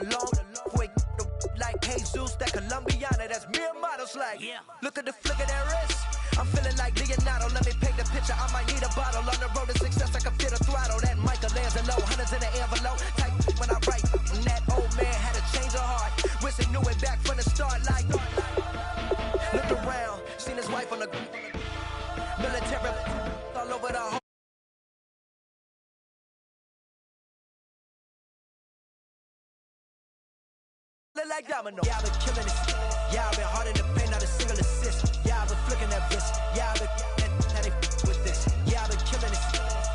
alone. Quick, like Jesus, that Colombiana, that's mere models like. Yeah. Look at the flick of that wrist. I'm feeling like Leonardo, let me paint the picture. I might need a bottle on the road to success. I can feel the throttle. That Michelangelo, hundreds in the envelope. Type when I write, and that old man had to change her heart. Wish he knew it back from the start. Like, looked around, seen his wife on the military all over the whole. Like domino. Yeah, I've been killing it. Yeah, I've been hard in the paint, not a single assist. Yeah, I've been flicking that wrist. Yeah, I've been now they with this. Yeah, I've been killing it.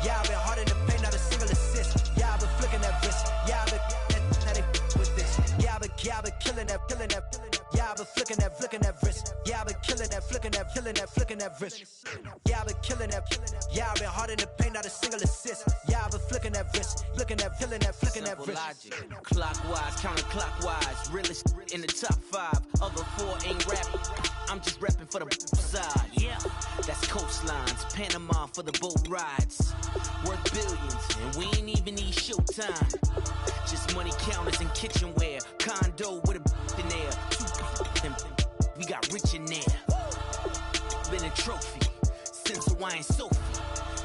Yeah, I've been hard in the paint, not a single assist. Yeah, I've been flicking that wrist. Yeah, I've been now they with this. Yeah, I've been killing that. Yeah, I've been flicking that wrist. Yeah, I've been killing that, flicking that wrist. Yeah, I've been killing that. Yeah, I've been hard in the paint, not a single assist. Yeah, I've been flicking that wrist, flicking that wrist. Logic. Clockwise, counterclockwise, realest in the top 5. Other 4 ain't rapping. I'm just rapping for the side. Yeah, that's coastlines, Panama for the boat rides. Worth billions, and we ain't even need showtime. Just money counters and kitchenware. Condo with a in there. We got rich in there. Been a trophy since Hawaiian Sophie.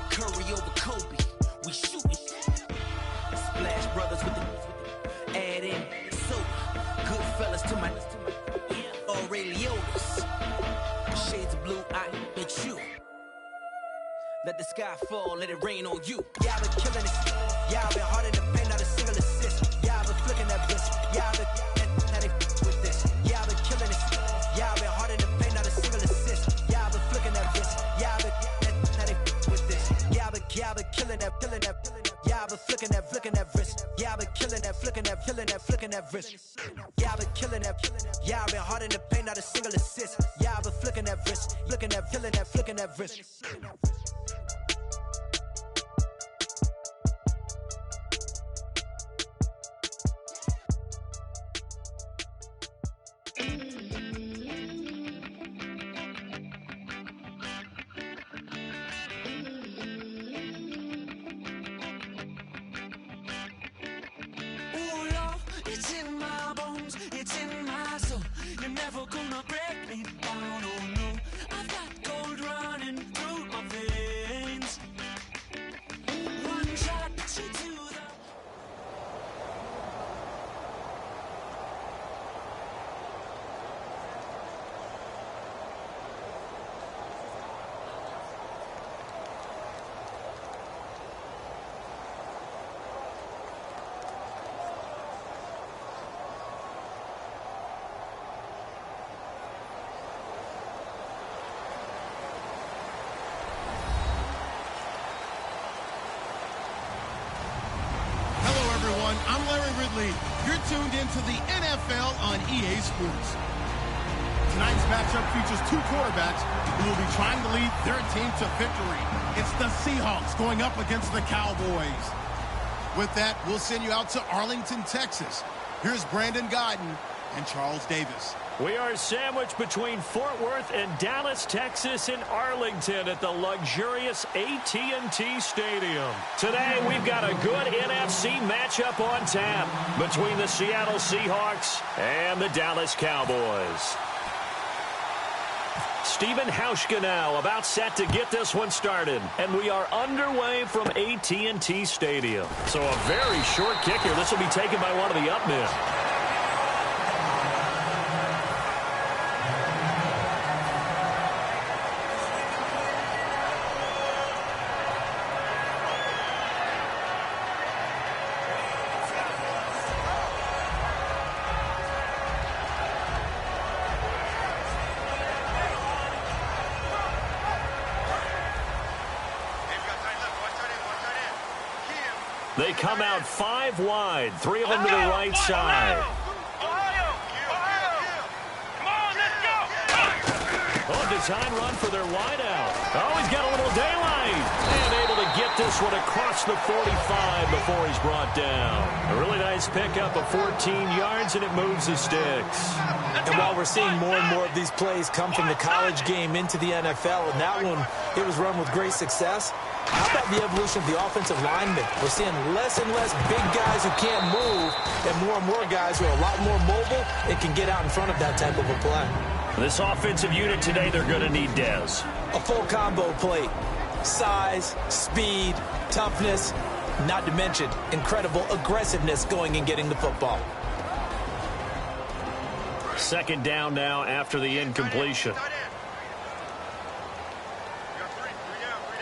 Curry over Kobe. We shooting. Splash Brothers with the add in soda. Good fellas to my Aureliotas. Shades of blue, I bet you. Let the sky fall, let it rain on you. Yeah, I've been killing it. Yeah, I've been hard in the paint, not a single assist. Yeah, I've been flicking that wrist. Yeah, I've been now they with this. Yeah, I've been killing it. Yeah, I've been hard in the paint, not a single assist. Yeah, I've been flicking that wrist. Yeah, I've been now they with this. Yeah, I've been killing that. Yeah, I've been flicking that wrist. Yeah, I've been killing that, flicking that wrist. Yeah, I've been killing that. Yeah, I've been hard in the paint, not a single assist. Yeah, I've been flicking that wrist, flicking that wrist. It's in my bones, it's in my soul. You're never gonna break me down, oh no. I've got gold running through my veins. One shot to the... I'm Larry Ridley. You're tuned into the NFL on EA Sports. Tonight's matchup features 2 quarterbacks who will be trying to lead their team to victory. It's the Seahawks going up against the Cowboys. With that, we'll send you out to Arlington, Texas. Here's Brandon Godden and Charles Davis. We are sandwiched between Fort Worth and Dallas, Texas, in Arlington at the luxurious AT&T Stadium. Today, we've got a good NFC matchup on tap between the Seattle Seahawks and the Dallas Cowboys. Stephen Hauschka now about set to get this one started. And we are underway from AT&T Stadium. So a very short kick here. This will be taken by one of the up men. They come out 5 wide, 3 of them to the right side. Oh, design run for their wideout. Oh, he's got a little daylight. And able to get get this one across the 45 before he's brought down. A really nice pickup of 14 yards, and it moves the sticks. And while we're seeing more and more of these plays come from the college game into the NFL, and that one, it was run with great success, how about the evolution of the offensive linemen? We're seeing less and less big guys who can't move and more guys who are a lot more mobile and can get out in front of that type of a play. This offensive unit today, they're going to need Dez. A full combo plate. Size, speed, toughness, not to mention incredible aggressiveness going and getting the football. Second down now after the incompletion.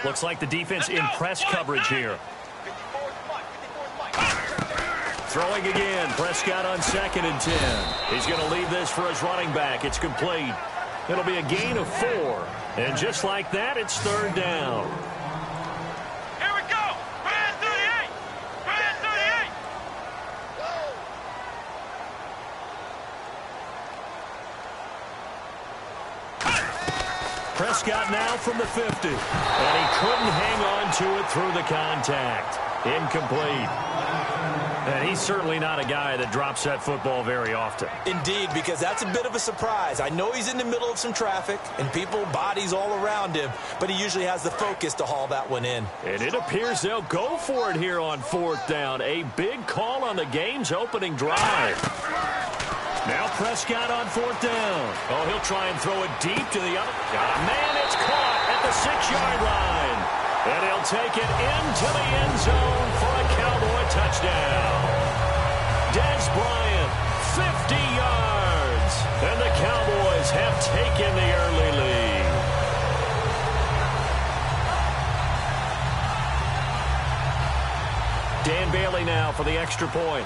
Looks like the defense in press coverage here. Throwing again. Prescott on 2nd and 10. He's going to leave this for his running back. It's complete. It'll be a gain of 4. And just like that, it's 3rd down. Here we go. Brand 38. Brand 38. Prescott now from the 50. And he couldn't hang on to it through the contact. Incomplete. And he's certainly not a guy that drops that football very often. Indeed, because that's a bit of a surprise. I know he's in the middle of some traffic and people, bodies all around him, but he usually has the focus to haul that one in. And it appears they'll go for it here on 4th down. A big call on the game's opening drive. Now Prescott on 4th down. Oh, he'll try and throw it deep to the other. Man, it's caught at the 6-yard line. And he'll take it into the end zone for a Cowboy touchdown. Dez Bryant, 50 yards. And the Cowboys have taken the early lead. Dan Bailey now for the extra point.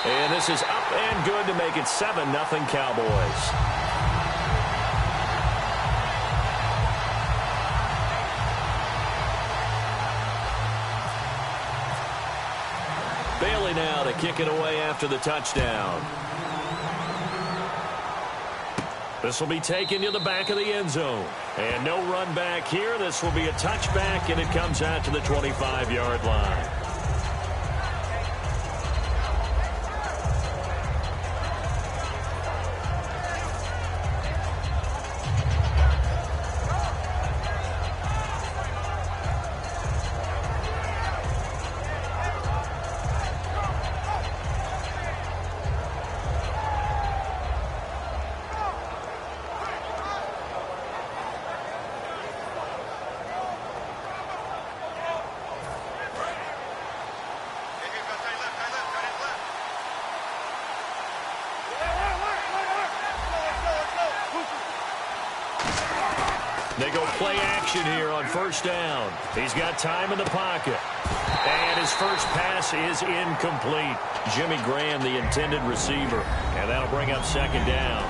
And this is up and good to make it 7-0 Cowboys. Bailey now to kick it away after the touchdown. This will be taken to the back of the end zone. And no run back here. This will be a touchback, and it comes out to the 25-yard line. They go play action here on 1st down. He's got time in the pocket. And his first pass is incomplete. Jimmy Graham, the intended receiver. And that'll bring up 2nd down.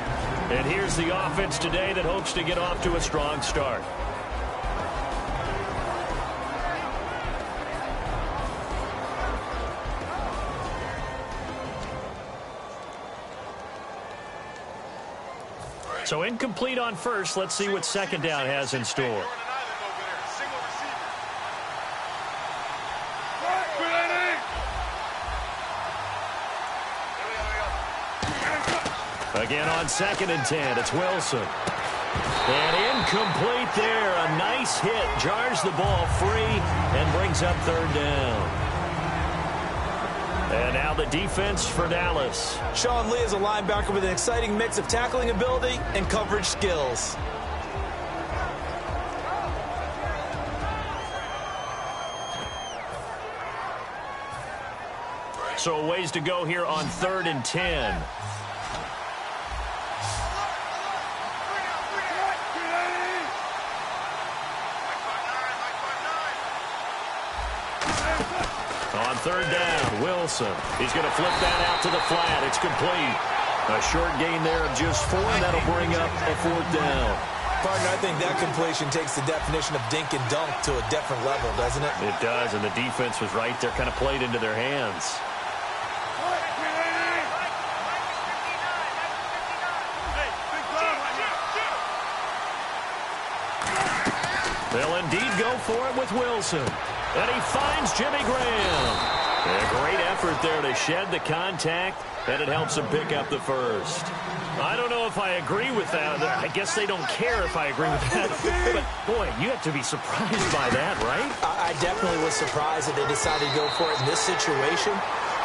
And here's the offense today that hopes to get off to a strong start. So incomplete on 1st. Let's see what 2nd down has in store. Again on 2nd and 10. It's Wilson. And incomplete there. A nice hit. Jars the ball free and brings up 3rd down. And now the defense for Dallas. Sean Lee is a linebacker with an exciting mix of tackling ability and coverage skills. So a ways to go here on 3rd and 10. On 3rd down, Wilson. He's going to flip that out to the flat. It's complete. A short gain there of just 4, and that'll bring up a 4th down. Partner, I think that completion takes the definition of dink and dunk to a different level, doesn't it? It does, and the defense was right there, kind of played into their hands. They'll indeed go for it with Wilson. And he finds Jimmy Graham. A great effort there to shed the contact, and it helps him pick up the first. I don't know if I agree with that. I guess they don't care if I agree with that. But, boy, you have to be surprised by that, right? I definitely was surprised that they decided to go for it in this situation.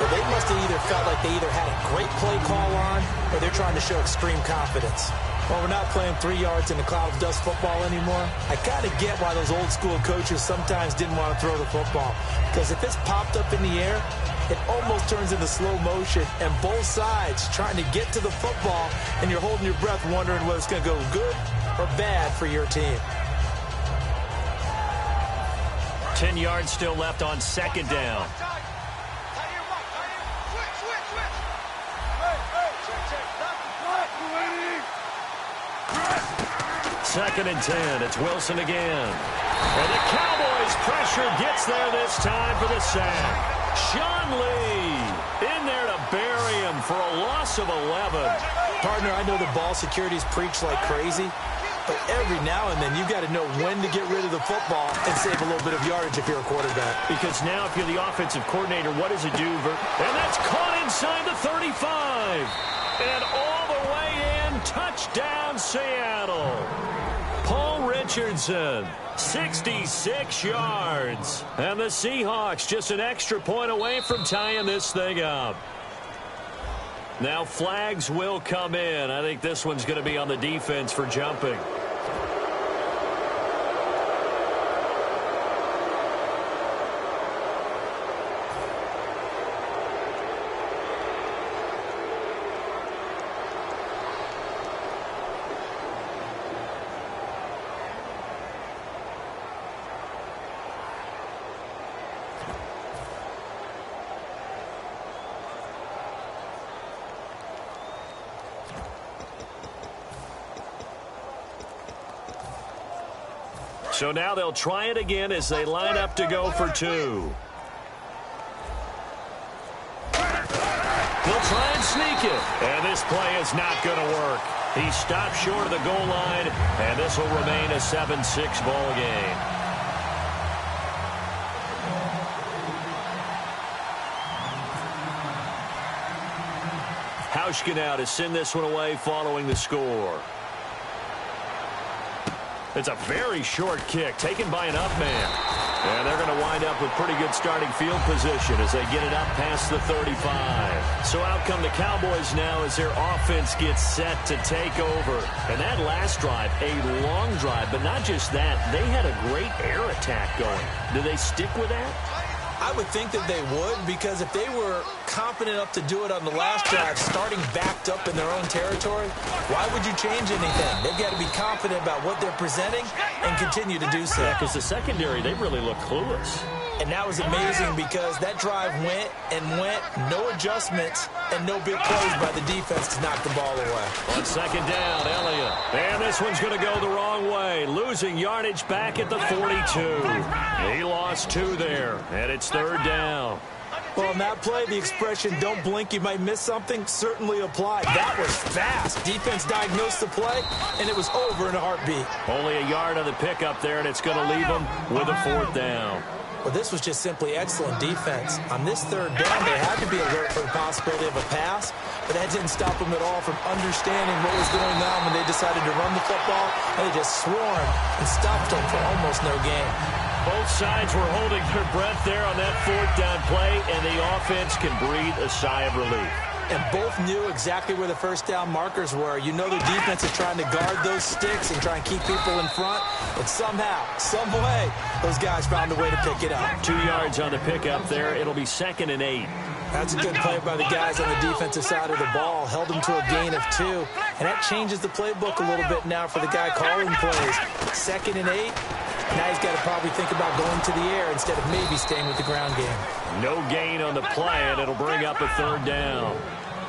But they must have either felt like they either had a great play call on or they're trying to show extreme confidence. Well, we're not playing 3 yards in the cloud of dust football anymore. I kind of get why those old school coaches sometimes didn't want to throw the football. Because if it's popped up in the air, it almost turns into slow motion, and both sides trying to get to the football, and you're holding your breath wondering whether it's going to go good or bad for your team. 10 yards still left on second down. Second and 10. It's Wilson again. And the Cowboys' pressure gets there this time for the sack. Sean Lee in there to bury him for a loss of 11. Partner, I know the ball security's preached like crazy, but every now and then you got to know when to get rid of the football and save a little bit of yardage if you're a quarterback. Because now if you're the offensive coordinator, what does it do? And that's caught inside the 35. And all the way in, touchdown Seattle. Paul Richardson, 66 yards. And the Seahawks just an extra point away from tying this thing up. Now flags will come in. I think this one's going to be on the defense for jumping. So now they'll try it again as they line up to go for two. They'll try and sneak it. And this play is not going to work. He stopped short of the goal line, and this will remain a 7-6 ball game. Hauschka now to send this one away following the score. It's a very short kick taken by an up man. And they're going to wind up with pretty good starting field position as they get it up past the 35. So out come the Cowboys now as their offense gets set to take over. And that last drive, a long drive, but not just that. They had a great air attack going. Do they stick with that? I would think that they would, because if they were confident enough to do it on the last drive, starting backed up in their own territory, why would you change anything? They've got to be confident about what they're presenting and continue to do so. Yeah, because the secondary, they really look clueless. And that was amazing because that drive went and went, no adjustments, and no big plays by the defense to knock the ball away. On second down, Elliott. And this one's going to go the wrong way, losing yardage back at the 42. He lost 2 there, and it's third down. Well, in that play, the expression, don't blink, you might miss something, certainly applied. That was fast. Defense diagnosed the play, and it was over in a heartbeat. Only a yard on the pickup there, and it's going to leave them with a fourth down. Well, this was just simply excellent defense. On this third down, they had to be alert for the possibility of a pass, but that didn't stop them at all from understanding what was going on when they decided to run the football, and they just swarmed and stopped them for almost no gain. Both sides were holding their breath there on that fourth down play, and the offense can breathe a sigh of relief. And both knew exactly where the first down markers were. You know the defense is trying to guard those sticks and try and keep people in front. But somehow, some way, those guys found a way to pick it up. 2 yards on the pickup there. It'll be 2nd and 8. That's a good play by the guys on the defensive side of the ball. Held them to a gain of 2. And that changes the playbook a little bit now for the guy calling plays. 2nd and 8. Now he's got to probably think about going to the air instead of maybe staying with the ground game. No gain on the play, and it'll bring up a third down.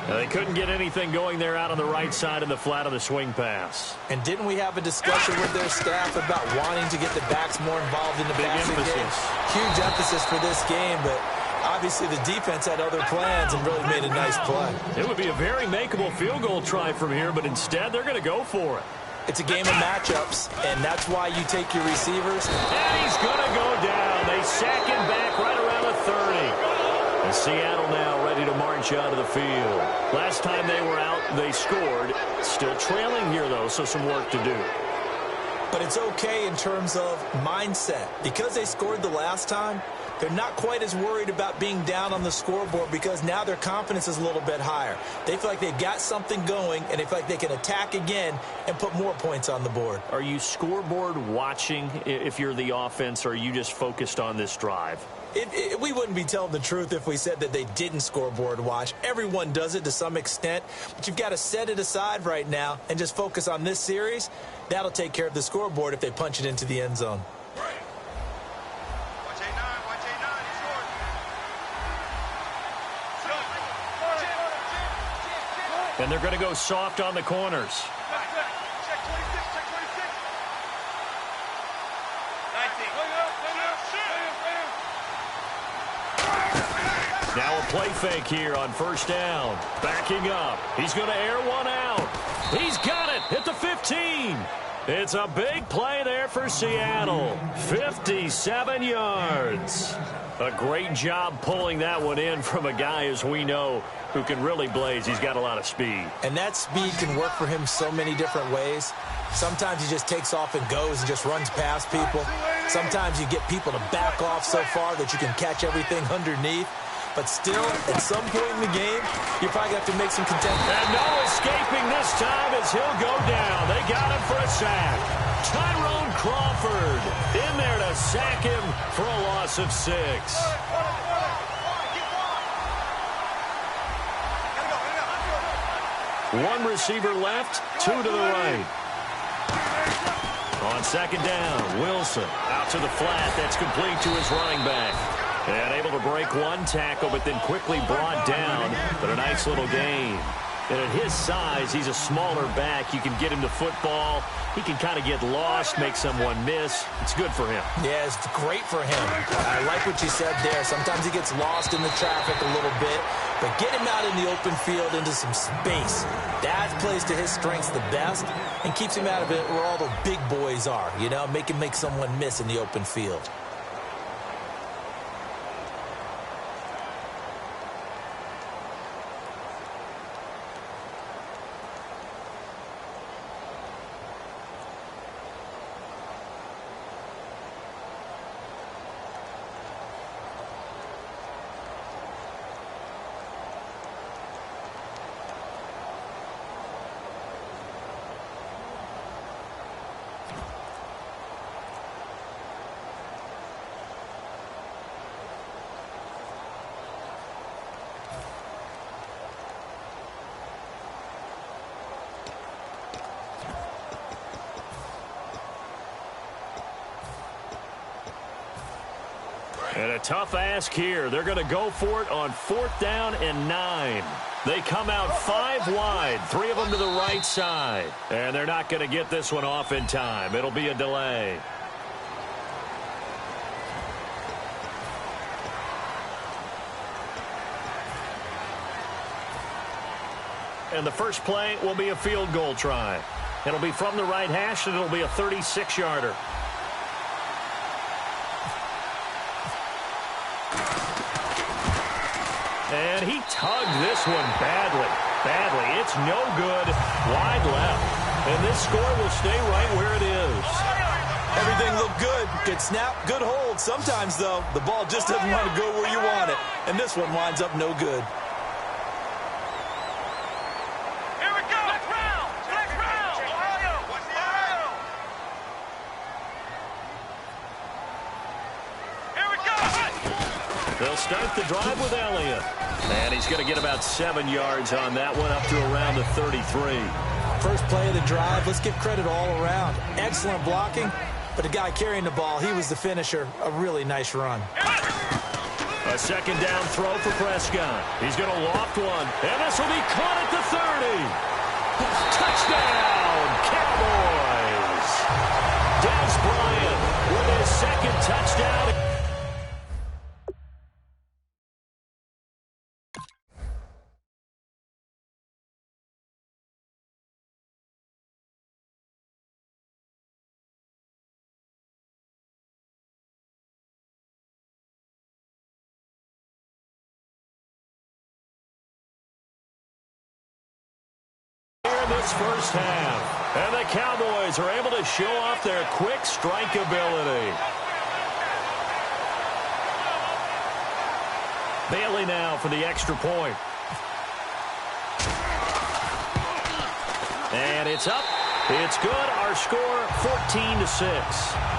Now, they couldn't get anything going there out on the right side of the flat of the swing pass. And didn't we have a discussion with their staff about wanting to get the backs more involved in the passing game? Huge emphasis for this game, but obviously the defense had other plans and really made a nice play. It would be a very makeable field goal try from here, but instead they're going to go for it. It's a game of matchups, and that's why you take your receivers. And he's going to go down. They sack him back right around the 30. And Seattle now ready to march out of the field. Last time they were out, they scored. Still trailing here, though, so some work to do. But it's okay in terms of mindset. Because they scored the last time, they're not quite as worried about being down on the scoreboard because now their confidence is a little bit higher. They feel like they've got something going, and they feel like they can attack again and put more points on the board. Are you scoreboard watching if you're the offense, or are you just focused on this drive? We wouldn't be telling the truth if we said that they didn't scoreboard watch. Everyone does it to some extent, but you've got to set it aside right now and just focus on this series. That'll take care of the scoreboard if they punch it into the end zone. And they're going to go soft on the corners. Now a play fake here on first down. Backing up. He's going to air one out. He's got it at the 15. It's a big play there for Seattle. 57 yards. A great job pulling that one in from a guy, as we know, who can really blaze. He's got a lot of speed. And that speed can work for him so many different ways. Sometimes he just takes off and goes and just runs past people. Sometimes you get people to back off so far that you can catch everything underneath. But still, at some point in the game, you're probably going to have to make some contention. And no escaping this time as he'll go down. They got him for a sack. Tyrone Crawford in there to sack him for a loss of 6. One receiver left, 2 to the right. On second down, Wilson out to the flat. That's complete to his running back. And able to break one tackle, but then quickly brought down. But a nice little gain. And at his size, he's a smaller back. You can get him to football. He can kind of get lost, make someone miss. It's good for him. Yeah, it's great for him. I like what you said there. Sometimes he gets lost in the traffic a little bit. But get him out in the open field into some space. That plays to his strengths the best and keeps him out of it where all the big boys are. You know, make him make someone miss in the open field. And a tough ask here. They're going to go for it on 4th down and 9. They come out 5 wide, 3 of them to the right side. And they're not going to get this one off in time. It'll be a delay. And the first play will be a field goal try. It'll be from the right hash, and it'll be a 36-yarder. And he tugged this one badly. It's no good. Wide left. And this score will stay right where it is. Everything looked good. Good snap, good hold. Sometimes, though, the ball just doesn't want to go where you want it. And this one winds up no good. Here we go. Flex round. Ohio. Here we go. They'll start the drive with Elliott. And he's going to get about 7 yards on that one, up to around the 33. First play of the drive, let's give credit all around. Excellent blocking, but the guy carrying the ball, he was the finisher. A really nice run. A second down throw for Prescott. He's going to loft one, and this will be caught at the 30. Touchdown, Cowboys! Dez Bryant with his second touchdown. in this first half. And the Cowboys are able to show off their quick strike ability. Bailey now for the extra point. And it's up. It's good. Our score, 14-6.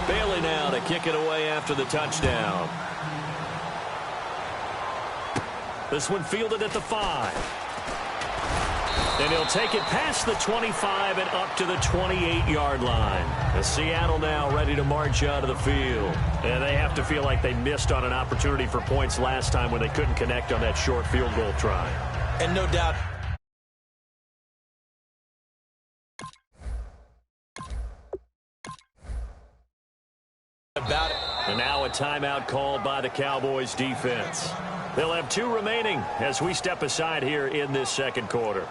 Bailey now to kick it away after the touchdown. This one fielded at the 5. And he'll take it past the 25 and up to the 28-yard line. And Seattle now ready to march out of the field. And they have to feel like they missed on an opportunity for points last time when they couldn't connect on that short field goal try. And no doubt. About it. And now a timeout called by the Cowboys defense. They'll have 2 remaining as we step aside here in this second quarter.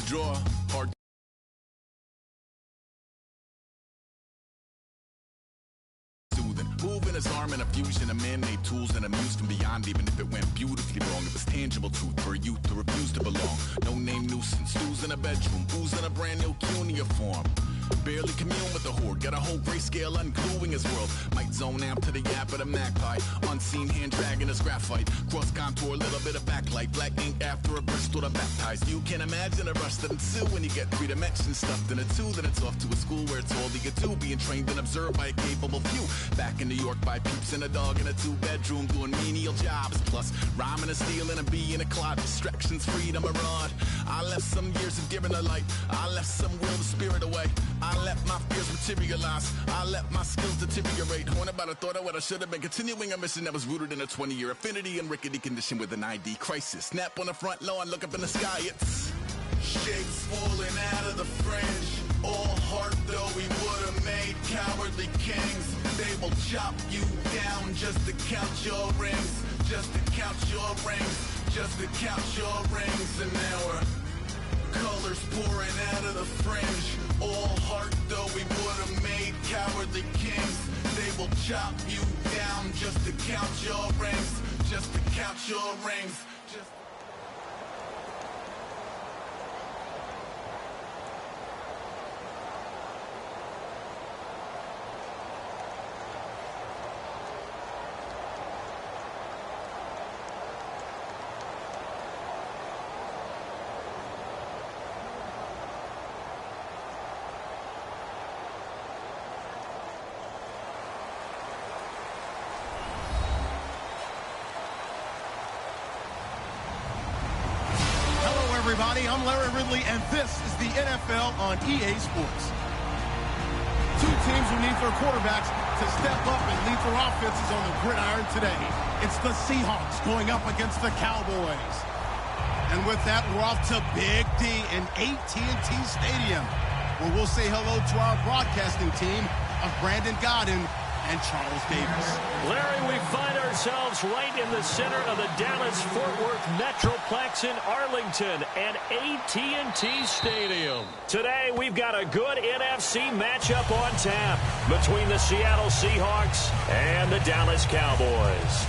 Draw hard. Moving his arm in a fusion of man-made tools and amused him beyond even if it went beautifully wrong. It was tangible truth for a youth to refuse to belong. No name nuisance, who's in a bedroom, who's in a brand new uniform. Barely commune with the horde, got a whole grayscale ungluing his world. Might zone amp to the yap of the magpie, unseen hand dragging his graphite. Cross contour, little bit of backlight, black ink after a Bristol to baptize. You can imagine a rush that ensue when you get 3 dimensions stuffed in a 2. Then it's off to a school where it's all you get to, being trained and observed by a capable few. Back in New York by peeps and a dog in a 2-bedroom doing menial jobs. Plus rhyming and stealing and being a clod, distractions, freedom, a rod. I left some years of giving a light, I left some will the spirit away. I let my fears materialize, I let my skills deteriorate. When about I thought I what I should have been, continuing a mission that was rooted in a 20-year affinity and rickety condition with an ID crisis. Snap on the front lawn, look up in the sky, it's shapes falling out of the fringe. All heart though we would have made cowardly kings. They will chop you down just to count your rings, just to count your rings, just to count your rings. And now we're colors pouring out of the fringe. All heart though we would have made cowardly kings. They will chop you down just to count your rings, just to count your rings. Everybody, I'm Larry Ridley, and this is the NFL on EA Sports. Two teams who need their quarterbacks to step up and lead their offenses on the gridiron today. It's the Seahawks going up against the Cowboys. And with that, we're off to Big D in AT&T Stadium, where we'll say hello to our broadcasting team of Brandon Godden and Charles Davis. Larry, we find ourselves right in the center of the Dallas-Fort Worth Metroplex in Arlington and AT&T Stadium. Today, we've got a good NFC matchup on tap between the Seattle Seahawks and the Dallas Cowboys.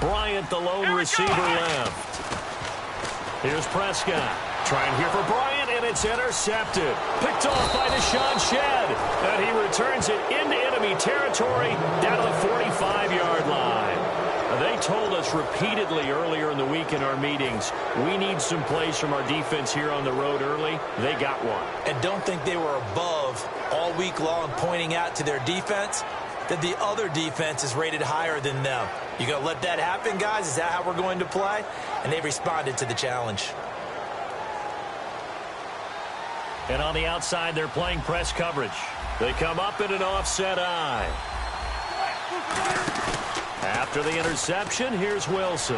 Bryant, the lone receiver, left. Here's Prescott. Trying here for Bryant, and it's intercepted. Picked off by Deshaun Shedd. And he returns it into enemy territory down to the 45-yard line. They told us repeatedly earlier in the week in our meetings, we need some plays from our defense here on the road early. They got one. And don't think they were above all week long pointing out to their defense that the other defense is rated higher than them. You going to let that happen, guys? Is that how we're going to play? And they responded to the challenge. And on the outside, they're playing press coverage. They come up in an offset eye. After the interception, here's Wilson.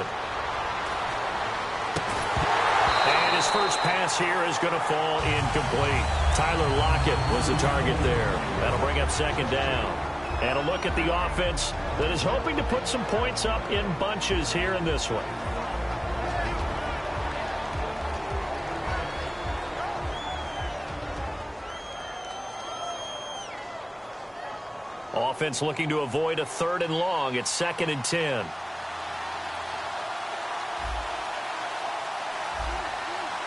And his first pass here is going to fall incomplete. Tyler Lockett was the target there. That'll bring up second down. And a look at the offense that is hoping to put some points up in bunches here in this one. Offense looking to avoid a 3rd and long. It's 2nd and 10.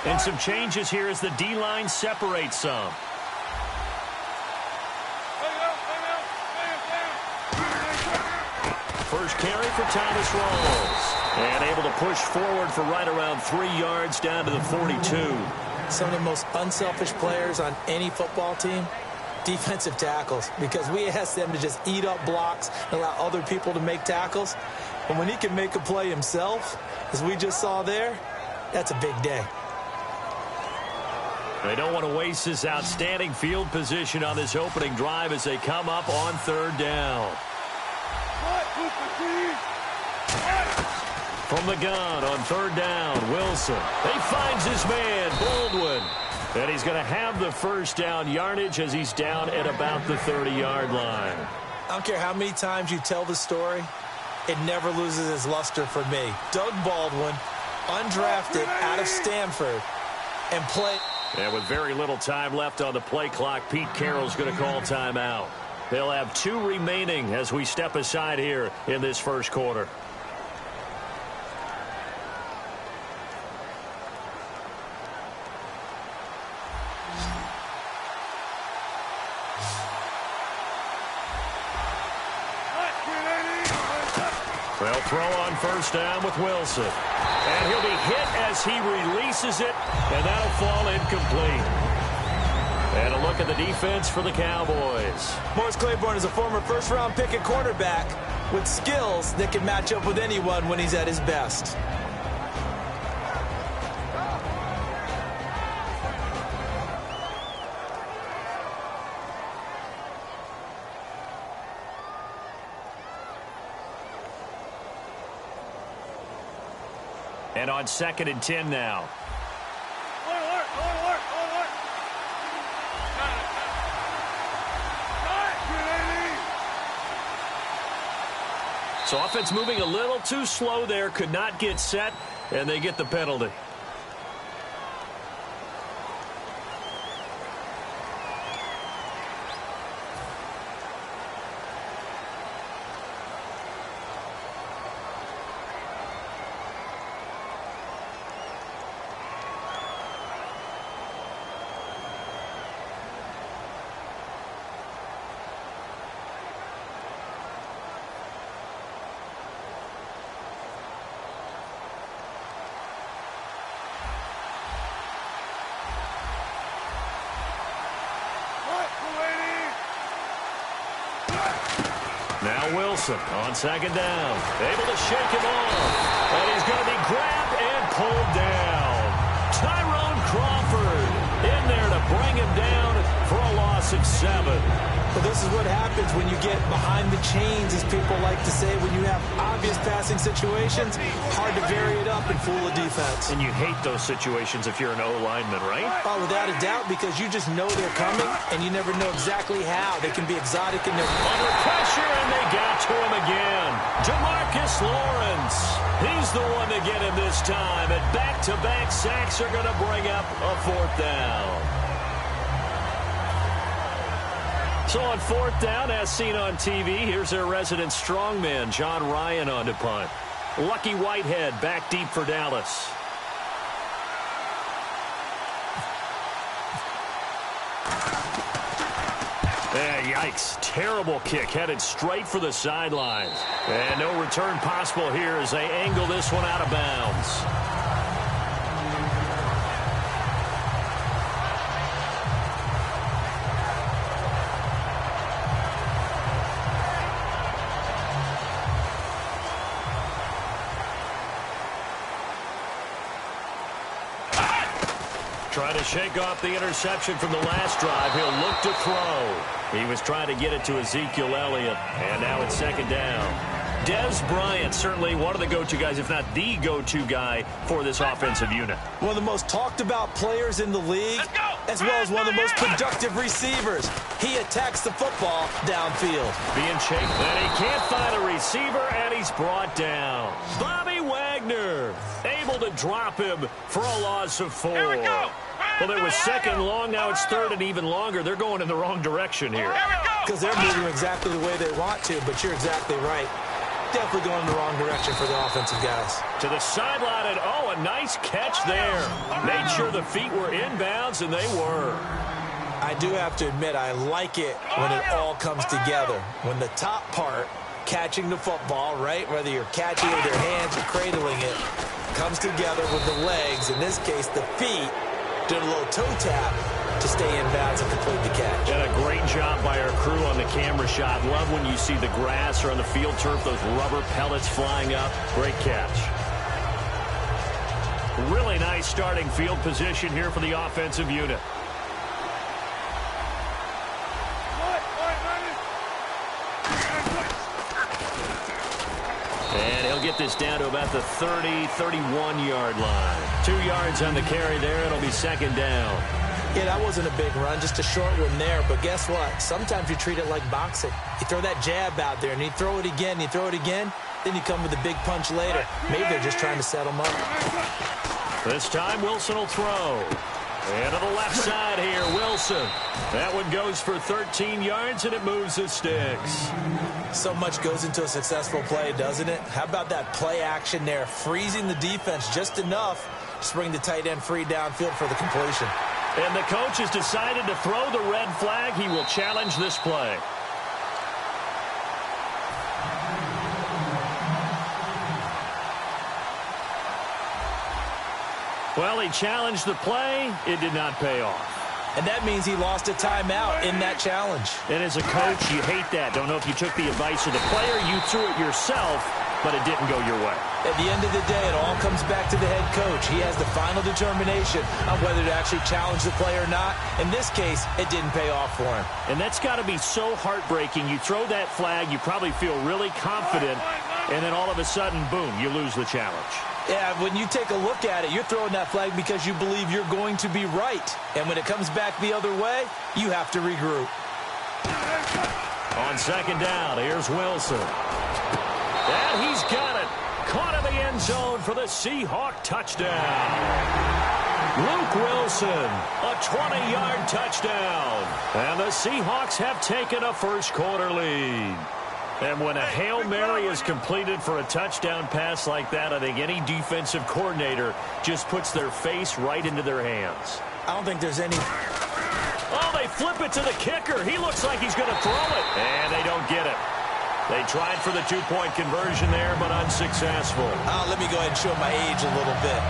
And some changes here as the D-line separates some. First carry for Thomas Rawls. And able to push forward for right around 3 yards down to the 42. Some of the most unselfish players on any football team, defensive tackles, because we ask them to just eat up blocks and allow other people to make tackles. And when he can make a play himself, as we just saw there, that's a big day. They don't want to waste this outstanding field position on this opening drive as they come up on 3rd down. From the gun on 3rd down, Wilson. He finds his man, Baldwin. And he's going to have the first down yardage as he's down at about the 30-yard line. I don't care how many times you tell the story, it never loses its luster for me. Doug Baldwin, undrafted out of Stanford, and play. And with very little time left on the play clock, Pete Carroll's going to call timeout. They'll have 2 remaining as we step aside here in this first quarter. They'll throw on 1st down with Wilson. And he'll be hit as he releases it, and that'll fall incomplete. And a look at the defense for the Cowboys. Morris Claiborne is a former first-round pick at cornerback with skills that can match up with anyone when he's at his best. And on 2nd and 10 now. So offense moving a little too slow there, could not get set, and they get the penalty. Now Wilson on second down. Able to shake him off. And he's going to be grabbed and pulled down. Tyrone Crawford in there to bring him down for a loss of 7. Well, this is what happens when you get behind the chains, as people like to say. When you have obvious passing situations, hard to vary it up and fool a defense. And you hate those situations if you're an O-lineman, right? Oh, without a doubt, because you just know they're coming, and you never know exactly how. They can be exotic in their... Under pressure, and they got to him again. Demarcus Lawrence. He's the one to get him this time. And back-to-back sacks are going to bring up a 4th down. So on 4th down, as seen on TV, here's their resident strongman, John Ryan, on to punt. Lucky Whitehead back deep for Dallas. Yikes. Terrible kick headed straight for the sidelines. And no return possible here as they angle this one out of bounds. Trying to shake off the interception from the last drive. He'll look to throw. He was trying to get it to Ezekiel Elliott. And now it's 2nd down. Des Bryant, certainly one of the go-to guys, if not the go-to guy for this offensive unit. One of the most talked about players in the league, as well as one of the most productive receivers. He attacks the football downfield. Being chased, and he can't find a receiver, and he's brought down. Bobby Wagner able to drop him for a loss of 4. Well, it was 2nd long. Now it's 3rd and even longer. They're going in the wrong direction here. Because they're moving exactly the way they want to, but you're exactly right. Definitely going in the wrong direction for the offensive guys. To the sideline, and a nice catch there. Made sure the feet were inbounds, and they were. I do have to admit, I like it when it all comes together. When the top part, catching the football, right, whether you're catching it with your hands or cradling it, comes together with the legs, in this case the feet, did a little toe tap to stay in bounds and complete the catch. And a great job by our crew on the camera shot. Love when you see the grass or on the field turf, those rubber pellets flying up. Great catch. Really nice starting field position here for the offensive unit. And he'll get this down to about the 30, 31-yard line. 2 yards on the carry there. It'll be 2nd down. Yeah, that wasn't a big run, just a short one there. But guess what? Sometimes you treat it like boxing. You throw that jab out there, and you throw it again, you throw it again, then you come with a big punch later. Maybe they're just trying to set them up. This time, Wilson will throw. And to the left side here, Wilson. That one goes for 13 yards, and it moves the sticks. So much goes into a successful play, doesn't it? How about that play action there, freezing the defense just enough to bring the tight end free downfield for the completion. And the coach has decided to throw the red flag. He will challenge this play. Well, he challenged the play. It did not pay off. And that means he lost a timeout in that challenge. And as a coach, you hate that. Don't know if you took the advice of the player. You threw it yourself, but it didn't go your way. At the end of the day, it all comes back to the head coach. He has the final determination on whether to actually challenge the play or not. In this case, it didn't pay off for him. And that's got to be so heartbreaking. You throw that flag, you probably feel really confident, and then all of a sudden, boom, you lose the challenge. Yeah, when you take a look at it, you're throwing that flag because you believe you're going to be right. And when it comes back the other way, you have to regroup. On 2nd down, here's Wilson. And he's got it. Caught in the end zone for the Seahawk touchdown. Luke Wilson, a 20-yard touchdown. And the Seahawks have taken a first-quarter lead. And when a Hail Mary is completed for a touchdown pass like that, I think any defensive coordinator just puts their face right into their hands. I don't think there's any... Oh, they flip it to the kicker. He looks like he's going to throw it. And they don't get it. They tried for the 2-point conversion there, but unsuccessful. Let me go ahead and show my age a little bit.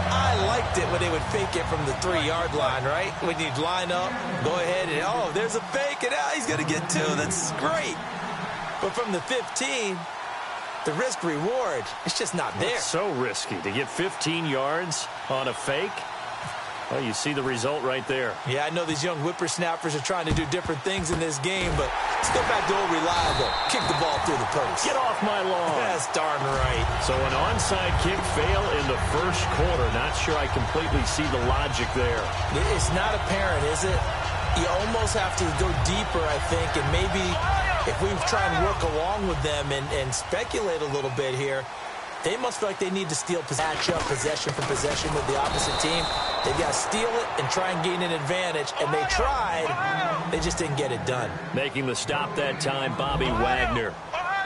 I liked it when they would fake it from the 3-yard line, right? When you'd line up, go ahead and, oh, there's a fake, and now he's going to get 2. That's great. But from the 15, the risk-reward, it's just not there. It's so risky to get 15 yards on a fake. Well, you see the result right there. Yeah, I know these young whippersnappers are trying to do different things in this game, but let's go back to old reliable. Kick the ball through the post. Get off my lawn. That's darn right. So an onside kick fail in the first quarter. Not sure I completely see the logic there. It's not apparent, is it? You almost have to go deeper, I think, and maybe if we try and work along with them and speculate a little bit here, they must feel like they need to steal possession for possession with the opposite team. They've got to steal it and try and gain an advantage, and they tried. They just didn't get it done. Making the stop that time, Bobby Wagner.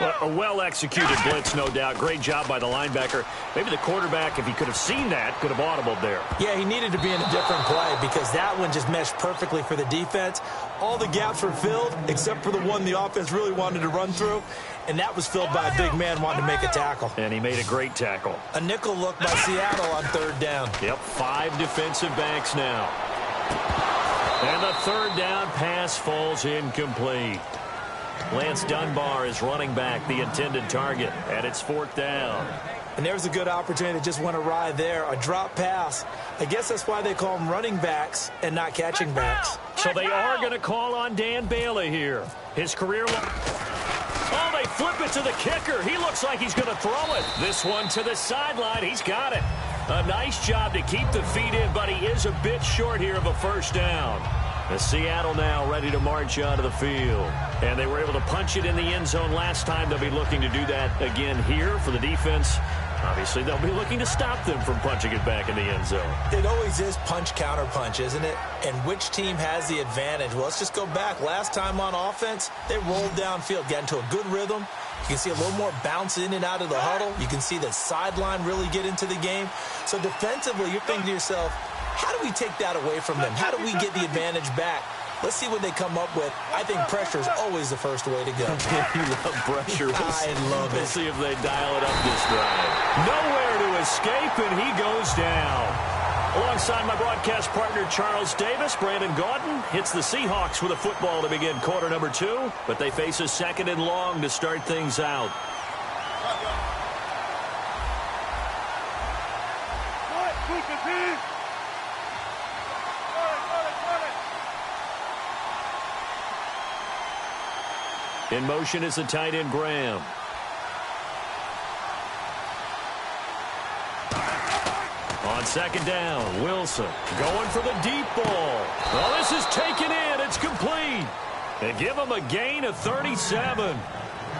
Well, a well-executed blitz, no doubt. Great job by the linebacker. Maybe the quarterback, if he could have seen that, could have audibled there. Yeah, he needed to be in a different play because that one just meshed perfectly for the defense. All the gaps were filled except for the one the offense really wanted to run through, and that was filled by a big man wanting to make a tackle. And he made a great tackle. A nickel look by Seattle on third down. Yep, 5 defensive backs now. And the third down pass falls incomplete. Lance Dunbar is running back, the intended target, and it's 4th down. And there's a good opportunity that just went awry there, a drop pass. I guess that's why they call them running backs and not catching backs. So they are going to call on Dan Bailey here. His career... Oh, they flip it to the kicker. He looks like he's going to throw it. This one to the sideline. He's got it. A nice job to keep the feet in, but he is a bit short here of a first down. As Seattle now ready to march onto the field. And they were able to punch it in the end zone last time. They'll be looking to do that again here for the defense. Obviously, they'll be looking to stop them from punching it back in the end zone. It always is punch-counter-punch, isn't it? And which team has the advantage? Well, let's just go back. Last time on offense, they rolled downfield, got into a good rhythm. You can see a little more bounce in and out of the huddle. You can see the sideline really get into the game. So defensively, you're thinking to yourself, how do we take that away from them? How do we get the advantage back? Let's see what they come up with. I think pressure is always the first way to go. You love pressure. I love it. We'll see if they dial it up this drive. Nowhere to escape, and he goes down. Alongside my broadcast partner, Charles Davis, Brandon Gaudin hits the Seahawks with a football to begin quarter number 2, but they face a 2nd and long to start things out. In motion is the tight end, Graham. On 2nd down, Wilson going for the deep ball. Well, this is taken in. It's complete. And give him a gain of 37.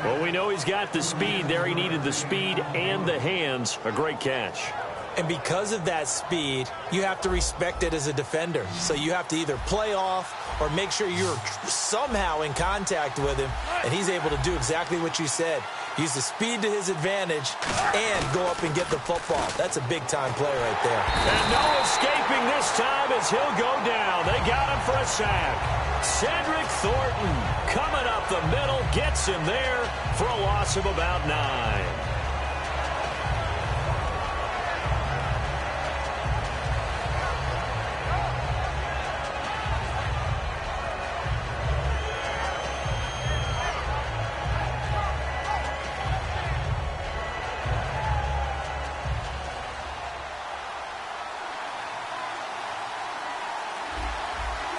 Well, we know he's got the speed there. He needed the speed and the hands. A great catch. And because of that speed, you have to respect it as a defender. So you have to either play off or make sure you're somehow in contact with him, and he's able to do exactly what you said. Use the speed to his advantage and go up and get the football. That's a big-time play right there. And no escaping this time as he'll go down. They got him for a sack. Cedric Thornton coming up the middle, gets him there for a loss of about 9.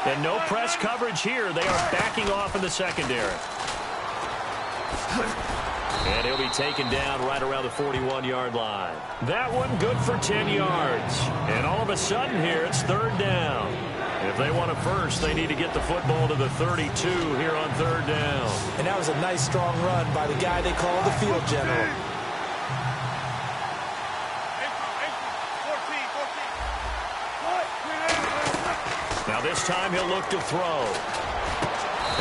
And no press coverage here. They are backing off in the secondary. And he'll be taken down right around the 41-yard line. That one good for 10 yards. And all of a sudden here, it's 3rd down. If they want a first, they need to get the football to the 32 here on 3rd down. And that was a nice, strong run by the guy they call the field general. Now this time he'll look to throw.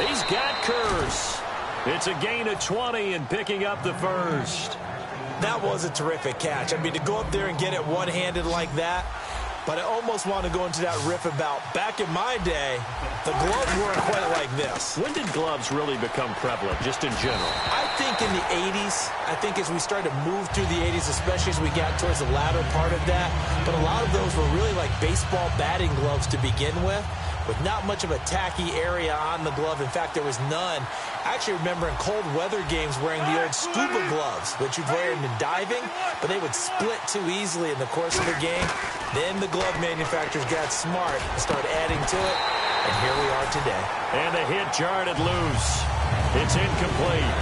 He's got Kurz. It's a gain of 20 and picking up the first. That was a terrific catch. I mean, to go up there and get it one-handed like that, but I almost want to go into that riff about back in my day, the gloves weren't quite like this. When did gloves really become prevalent, just in general? I think in the 80s. I think as we started to move through the 80s, especially as we got towards the latter part of that. But a lot of those were really like baseball batting gloves to begin with. with not much of a tacky area on the glove. In fact, there was none. I actually remember in cold weather games wearing the old scuba gloves, which you'd wear in diving, but they would split too easily in the course of the game. Then the glove manufacturers got smart and started adding to it, and here we are today. And the hit jarred it loose. It's incomplete.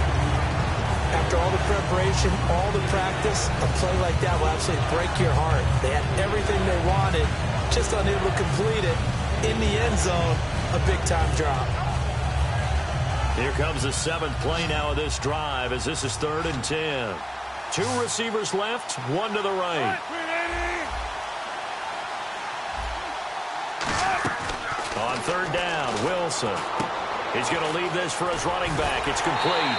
After all the preparation, all the practice, a play like that will absolutely break your heart. They had everything they wanted, just unable to complete it. In the end zone, a big-time drop. Here comes the 7th play now of this drive as this is 3rd and 10. 2 receivers left, 1 to the right. On 3rd down, Wilson. He's going to leave this for his running back. It's complete.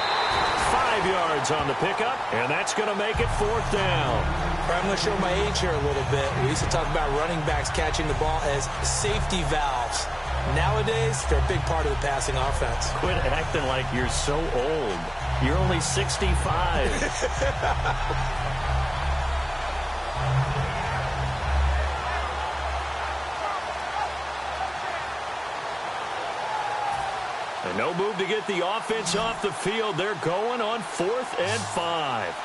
5 yards on the pickup, and that's going to make it 4th down. I'm going to show my age here a little bit. We used to talk about running backs catching the ball as safety valves. Nowadays, they're a big part of the passing offense. Quit acting like you're so old. You're only 65. And no move to get the offense off the field. They're going on 4th and 5.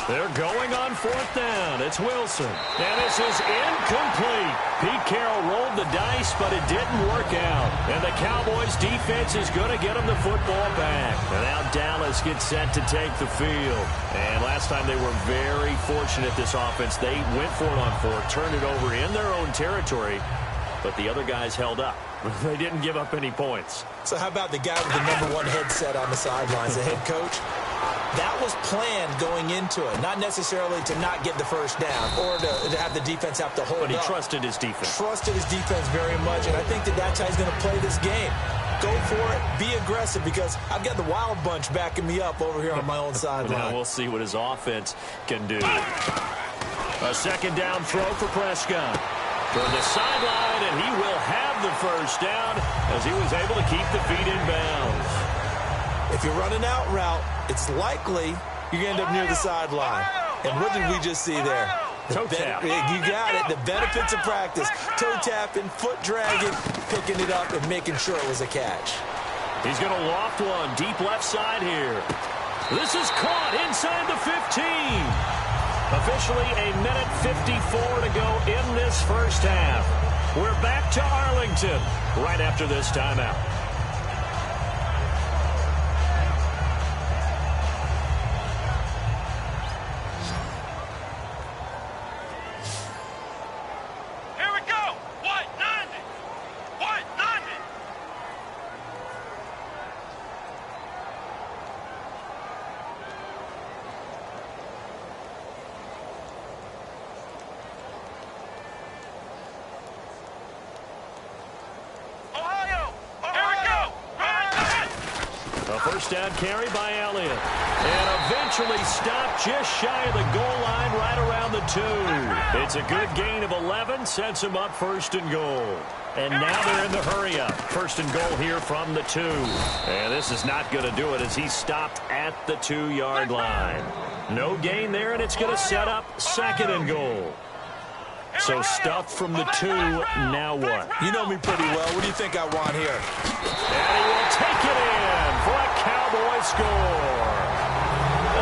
They're going on 4th down. It's Wilson. And this is incomplete. Pete Carroll rolled the dice, but it didn't work out. And the Cowboys defense is going to get him the football back. And now Dallas gets set to take the field. And last time they were very fortunate, this offense. They went for it on 4th, turned it over in their own territory, but the other guys held up. They didn't give up any points. So how about the guy with the #1 headset on the sidelines, the head coach? That was planned going into it, not necessarily to not get the first down or to have the defense have to hold up. But he trusted his defense. Trusted his defense very much, and I think that's how he's going to play this game. Go for it, be aggressive, because I've got the wild bunch backing me up over here on my own sideline. Now we'll see what his offense can do. A 2nd down throw for Prescott. Toward the sideline, and he will have the first down as he was able to keep the feet in bounds. If you're running out route, it's likely you're going to end up near the sideline. And what did we just see there? Toe tap. You got it. The benefits of practice. Toe tapping, foot dragging, picking it up, and making sure it was a catch. He's going to loft one deep left side here. This is caught inside the 15. Officially a minute 54 to go in this first half. We're back to Arlington right after this timeout. First down carry by Elliott. And eventually stopped just shy of the goal line right around the 2. It's a good gain of 11. Sets him up 1st and goal. And now they're in the hurry-up. 1st and goal here from the 2. And this is not going to do it as he stopped at the 2-yard line. No gain there, and it's going to set up 2nd and goal. So stuffed from the 2, now what? You know me pretty well. What do you think I want here? And he will take it in for a Cowboy score.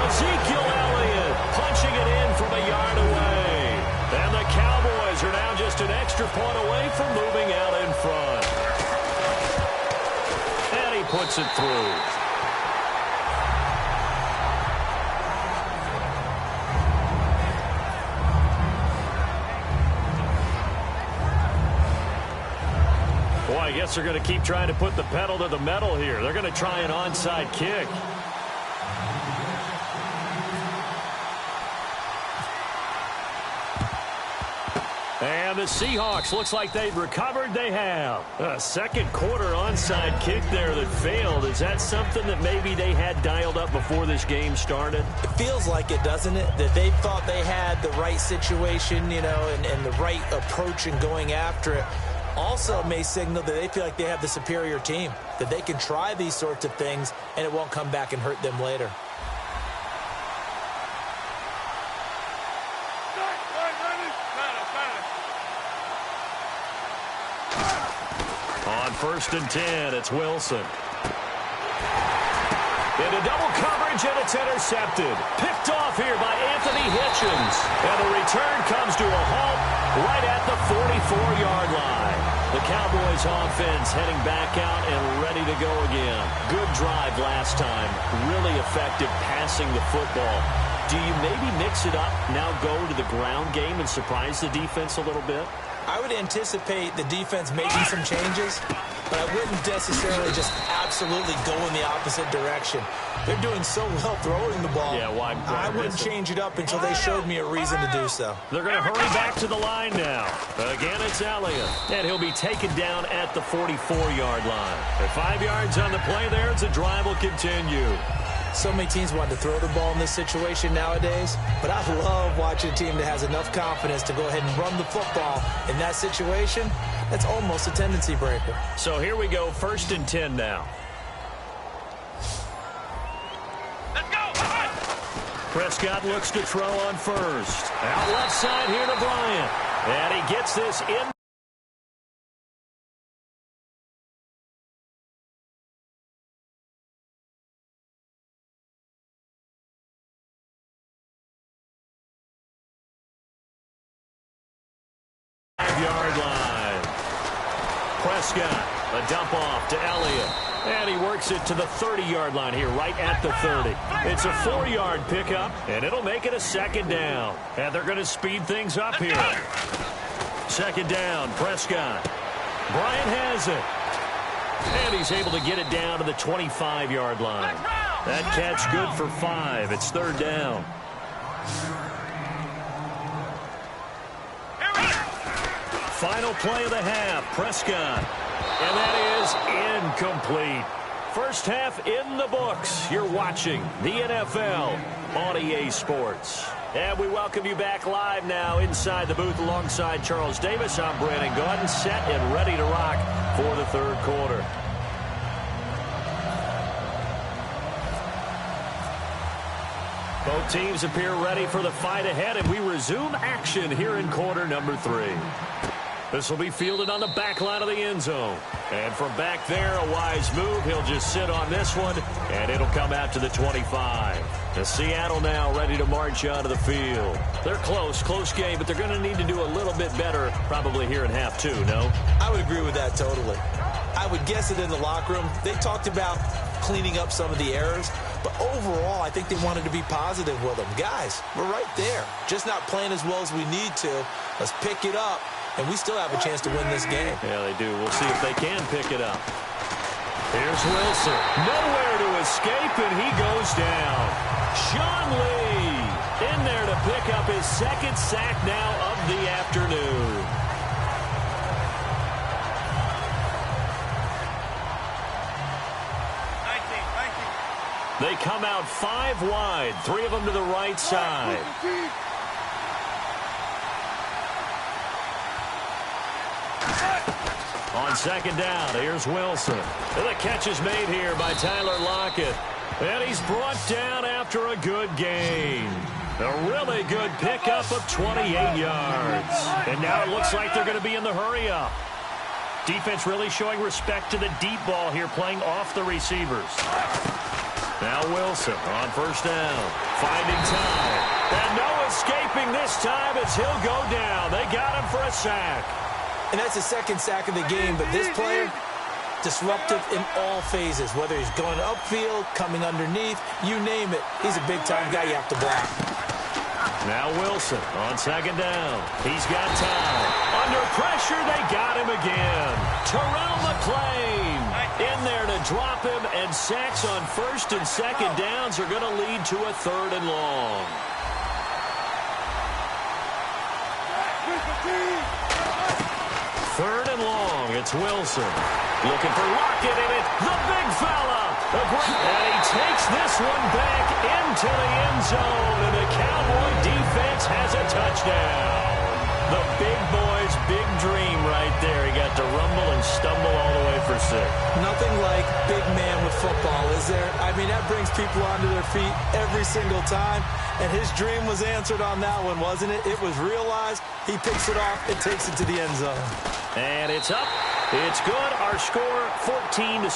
Ezekiel Elliott punching it in from a yard away. And the Cowboys are now just an extra point away from moving out in front. And he puts it through. I guess they're going to keep trying to put the pedal to the metal here. They're going to try an onside kick. And the Seahawks, looks like they've recovered. They have. A second quarter onside kick there that failed. Is that something that maybe they had dialed up before this game started? It feels like it, doesn't it? That they thought they had the right situation, you know, and the right approach in going after it. Also may signal that they feel like they have the superior team, that they can try these sorts of things and it won't come back and hurt them later. On 1st and 10, it's Wilson. Into double coverage, and it's intercepted. Picked off here by Anthony Hitchens. And the return comes to a halt right at the 44-yard line. The Cowboys offense heading back out and ready to go again. Good drive last time. Really effective passing the football. Do you maybe mix it up, now go to the ground game and surprise the defense a little bit? I would anticipate the defense making some changes, but I wouldn't necessarily just absolutely go in the opposite direction. They're doing so well throwing the ball. Yeah, why I wouldn't change it up until they showed me a reason to do so. They're going to hurry back to the line now. Again, it's Elliott, and he'll be taken down at the 44-yard line. At 5 yards on the play there, the drive will continue. So many teams want to throw the ball in this situation nowadays, but I love watching a team that has enough confidence to go ahead and run the football. In that situation, that's almost a tendency breaker. So here we go, 1st and 10 now. Let's go! Prescott looks to throw on 1st. Out left side here to Bryant. And he gets this in. Yard line. Prescott, a dump off to Elliott. And he works it to the 30-yard line here, right at the 30. It's a 4-yard pickup, and it'll make it a 2nd down. And they're going to speed things up here. 2nd down, Prescott. Bryant has it. And he's able to get it down to the 25-yard line. That catch good for 5. It's 3rd down. Final play of the half, Prescott. And that is incomplete. First half in the books. You're watching the NFL on EA Sports. And we welcome you back live now inside the booth alongside Charles Davis. I'm Brandon Gaudin, set and ready to rock for the 3rd quarter. Both teams appear ready for the fight ahead, and we resume action here in quarter number 3. This will be fielded on the back line of the end zone. And from back there, a wise move. He'll just sit on this one, and it'll come out to the 25. The Seattle now ready to march onto the field. They're close game, but they're going to need to do a little bit better probably here in half 2, no? I would agree with that totally. I would guess it in the locker room. They talked about cleaning up some of the errors, but overall, I think they wanted to be positive with them. Guys, we're right there. Just not playing as well as we need to. Let's pick it up. And we still have a chance to win this game. Yeah, they do. We'll see if they can pick it up. Here's Wilson. Nowhere to escape, and he goes down. Sean Lee in there to pick up his 2nd sack now of the afternoon. They come out 5 wide, 3 of them to the right side. On 2nd down, here's Wilson. And the catch is made here by Tyler Lockett. And he's brought down after a good gain. A really good pickup of 28 yards. And now it looks like they're going to be in the hurry-up. Defense really showing respect to the deep ball here, playing off the receivers. Now Wilson on 1st down, finding time. And no escaping this time as he'll go down. They got him for a sack. And that's the 2nd sack of the game, but this player, disruptive in all phases, whether he's going upfield, coming underneath, you name it. He's a big-time guy you have to block. Now Wilson on 2nd down. He's got time. Under pressure, they got him again. Terrell McClain in there to drop him, and sacks on 1st and 2nd downs are going to lead to a 3rd and long. Third and long, it's Wilson. Looking for Lockett in it, the big fella. And he takes this one back into the end zone, and the Cowboy defense has a touchdown. The big boy's big dream right there. He got to rumble and stumble all the way for 6. Nothing like big man with football, is there? I mean, that brings people onto their feet every single time. And his dream was answered on that one, wasn't it? It was realized. He picks it off and takes it to the end zone. And it's up. It's good. Our score, 14-6.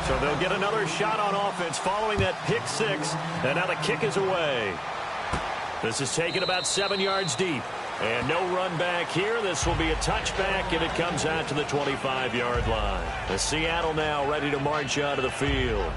So they'll get another shot on offense following that pick six. And now the kick is away. This is taken about 7 yards deep. And no run back here. This will be a touchback, and it comes out to the 25-yard line. The Seattle now ready to march out of the field.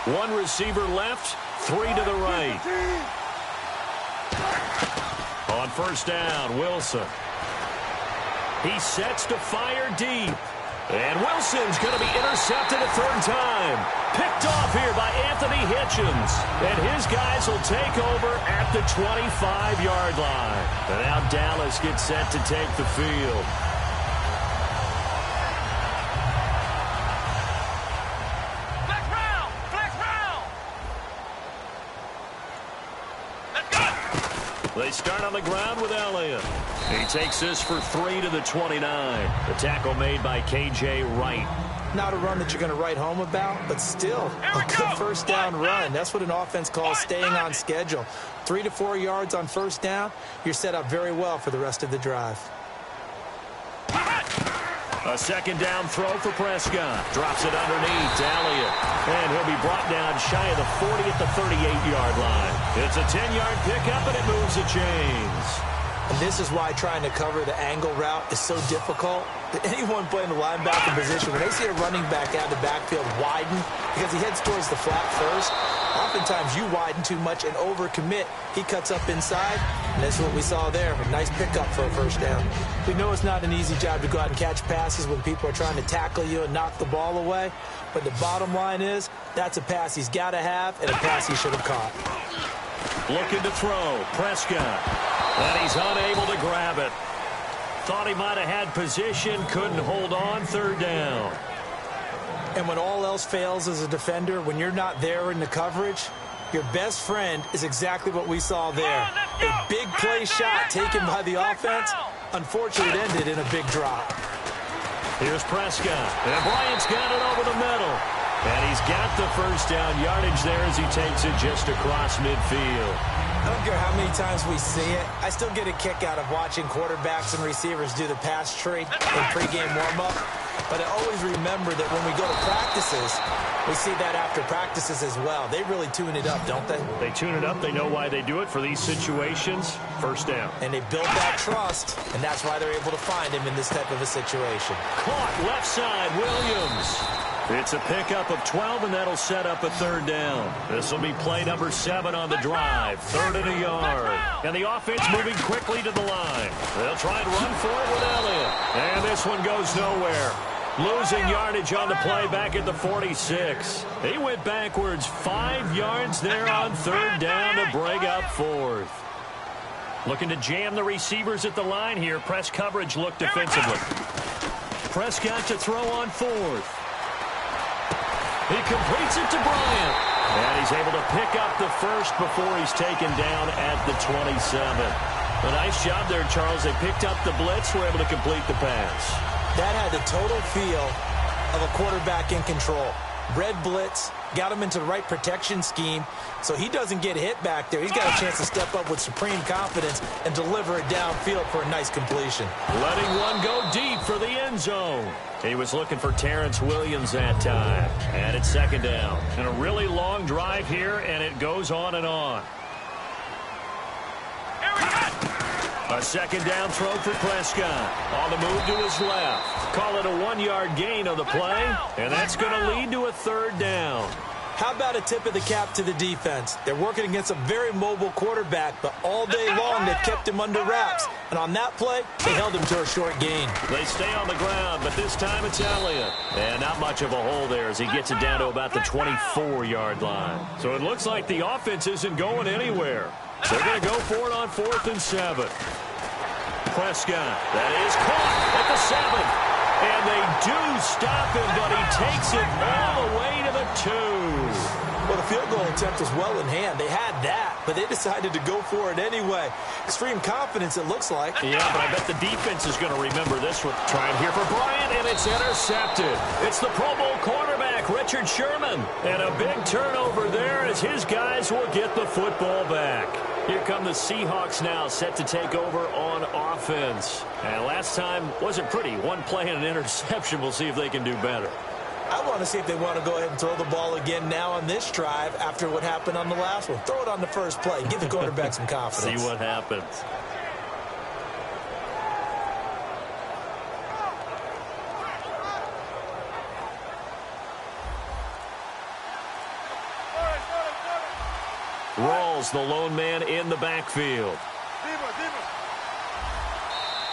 One receiver left, 3 to the right. On first down, Wilson. He sets to fire deep. And Wilson's going to be intercepted a third time. Picked off here by Anthony Hitchens. And his guys will take over at the 25-yard line. And now Dallas gets set to take the field. They start on the ground with Elliott. He takes this for 3 to the 29. The tackle made by K.J. Wright. Not a run that you're going to write home about, but still a good first down run. That's what an offense calls staying on schedule. 3 to 4 yards on first down. You're set up very well for the rest of the drive. A second down throw for Prescott. Drops it underneath to Elliott. And he'll be brought down shy of the 40 at the 38-yard line. It's a 10-yard pickup, and it moves the chains. And this is why trying to cover the angle route is so difficult. Anyone playing the linebacker position, when they see a running back out of the backfield widen, because he heads towards the flat first, oftentimes you widen too much and overcommit. He cuts up inside, and that's what we saw there. A nice pickup for a first down. We know it's not an easy job to go out and catch passes when people are trying to tackle you and knock the ball away. But the bottom line is, that's a pass he's got to have and a pass he should have caught. Looking to throw, Prescott. And he's unable to grab it. Thought he might have had position, couldn't hold on, third down. And when all else fails as a defender, when you're not there in the coverage, your best friend is exactly what we saw there. A big play shot taken by the offense. Unfortunately, it ended in a big drop. Here's Prescott. And Bryant's got it over the middle. And he's got the first down yardage there as he takes it just across midfield. I don't care how many times we see it. I still get a kick out of watching quarterbacks and receivers do the pass tree in pregame warm-up. But I always remember that when we go to practices, we see that after practices as well. They really tune it up, don't they? They tune it up. They know why they do it for these situations. First down. And they build that trust, and that's why they're able to find him in this type of a situation. Caught left side, Williams. It's a pickup of 12, and that'll set up a third down. This will be play number 7 on the drive. 3rd and a yard. And the offense moving quickly to the line. They'll try and run for it with Elliott. And this one goes nowhere. Losing yardage on the play back at the 46. He went backwards 5 yards there on 3rd down to break up 4th. Looking to jam the receivers at the line here. Press coverage look defensively. Prescott to throw on 4th. He completes it to Bryant. And he's able to pick up the first before he's taken down at the 27. A nice job there, Charles. They picked up the blitz, were able to complete the pass. That had the total feel of a quarterback in control. Red blitz, got him into the right protection scheme, so he doesn't get hit back there. He's got a chance to step up with supreme confidence and deliver it downfield for a nice completion. Letting one go deep for the end zone. He was looking for Terrence Williams that time. And it's 2nd down. And a really long drive here, and it goes on and on. A 2nd down throw for Prescott. On the move to his left. Call it a 1-yard gain on the play. And that's going to lead to a 3rd down. How about a tip of the cap to the defense? They're working against a very mobile quarterback, but all day long they've kept him under wraps. And on that play, they held him to a short gain. They stay on the ground, but this time it's Elliott. And not much of a hole there as he gets it down to about the 24-yard line. So it looks like the offense isn't going anywhere. They're going to go for it on 4th and 7. Prescott, that is caught at the 7. And they do stop him, but he takes it all the way to the 2. Well, the field goal attempt was well in hand. They had that, but they decided to go for it anyway. Extreme confidence, it looks like. Yeah, but I bet the defense is going to remember this one. Trying here for Bryant, and it's intercepted. It's the Pro Bowl quarterback, Richard Sherman. And a big turnover there as his guys will get the football back. Here come the Seahawks now, set to take over on offense. And last time wasn't pretty. One play and an interception. We'll see if they can do better. I want to see if they want to go ahead and throw the ball again now on this drive after what happened on the last one. Throw it on the first play. Give the quarterback some confidence. See what happens. Rawls, the lone man in the backfield.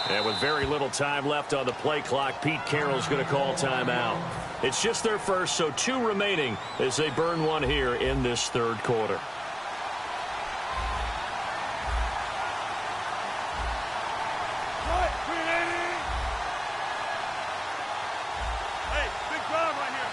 And with very little time left on the play clock, Pete Carroll's going to call timeout. It's just their first, so 2 remaining as they burn one here in this 3rd quarter. Hey, big drive right here.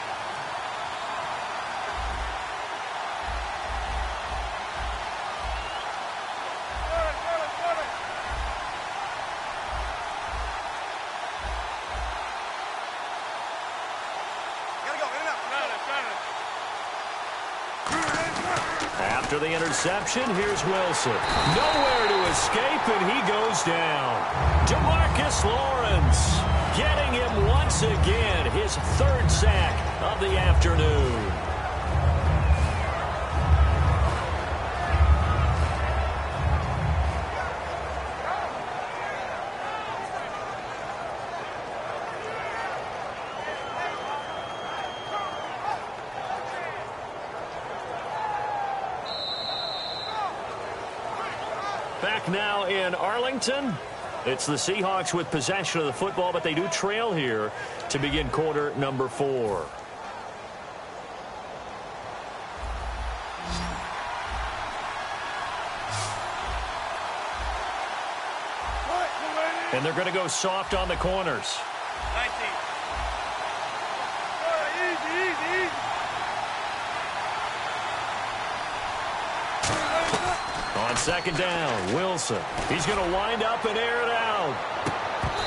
After the interception, here's Wilson. Nowhere to escape, and he goes down. DeMarcus Lawrence getting him once again, his 3rd sack of the afternoon. Back now in Arlington. It's the Seahawks with possession of the football, but they do trail here to begin quarter number 4. And they're going to go soft on the corners. 19. Easy. On 2nd down, Wilson. He's going to wind up and air it out.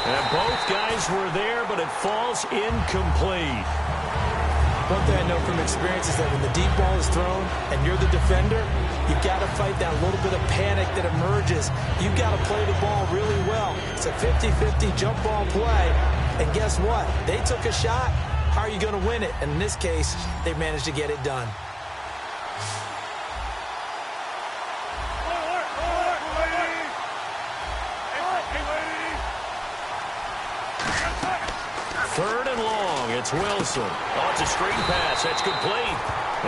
And both guys were there, but it falls incomplete. One thing I know from experience is that when the deep ball is thrown and you're the defender, you've got to fight that little bit of panic that emerges. You've got to play the ball really well. It's a 50-50 jump ball play. And guess what? They took a shot. How are you going to win it? And in this case, they managed to get it done. Third and long, it's Wilson. Oh, it's a screen pass. That's complete.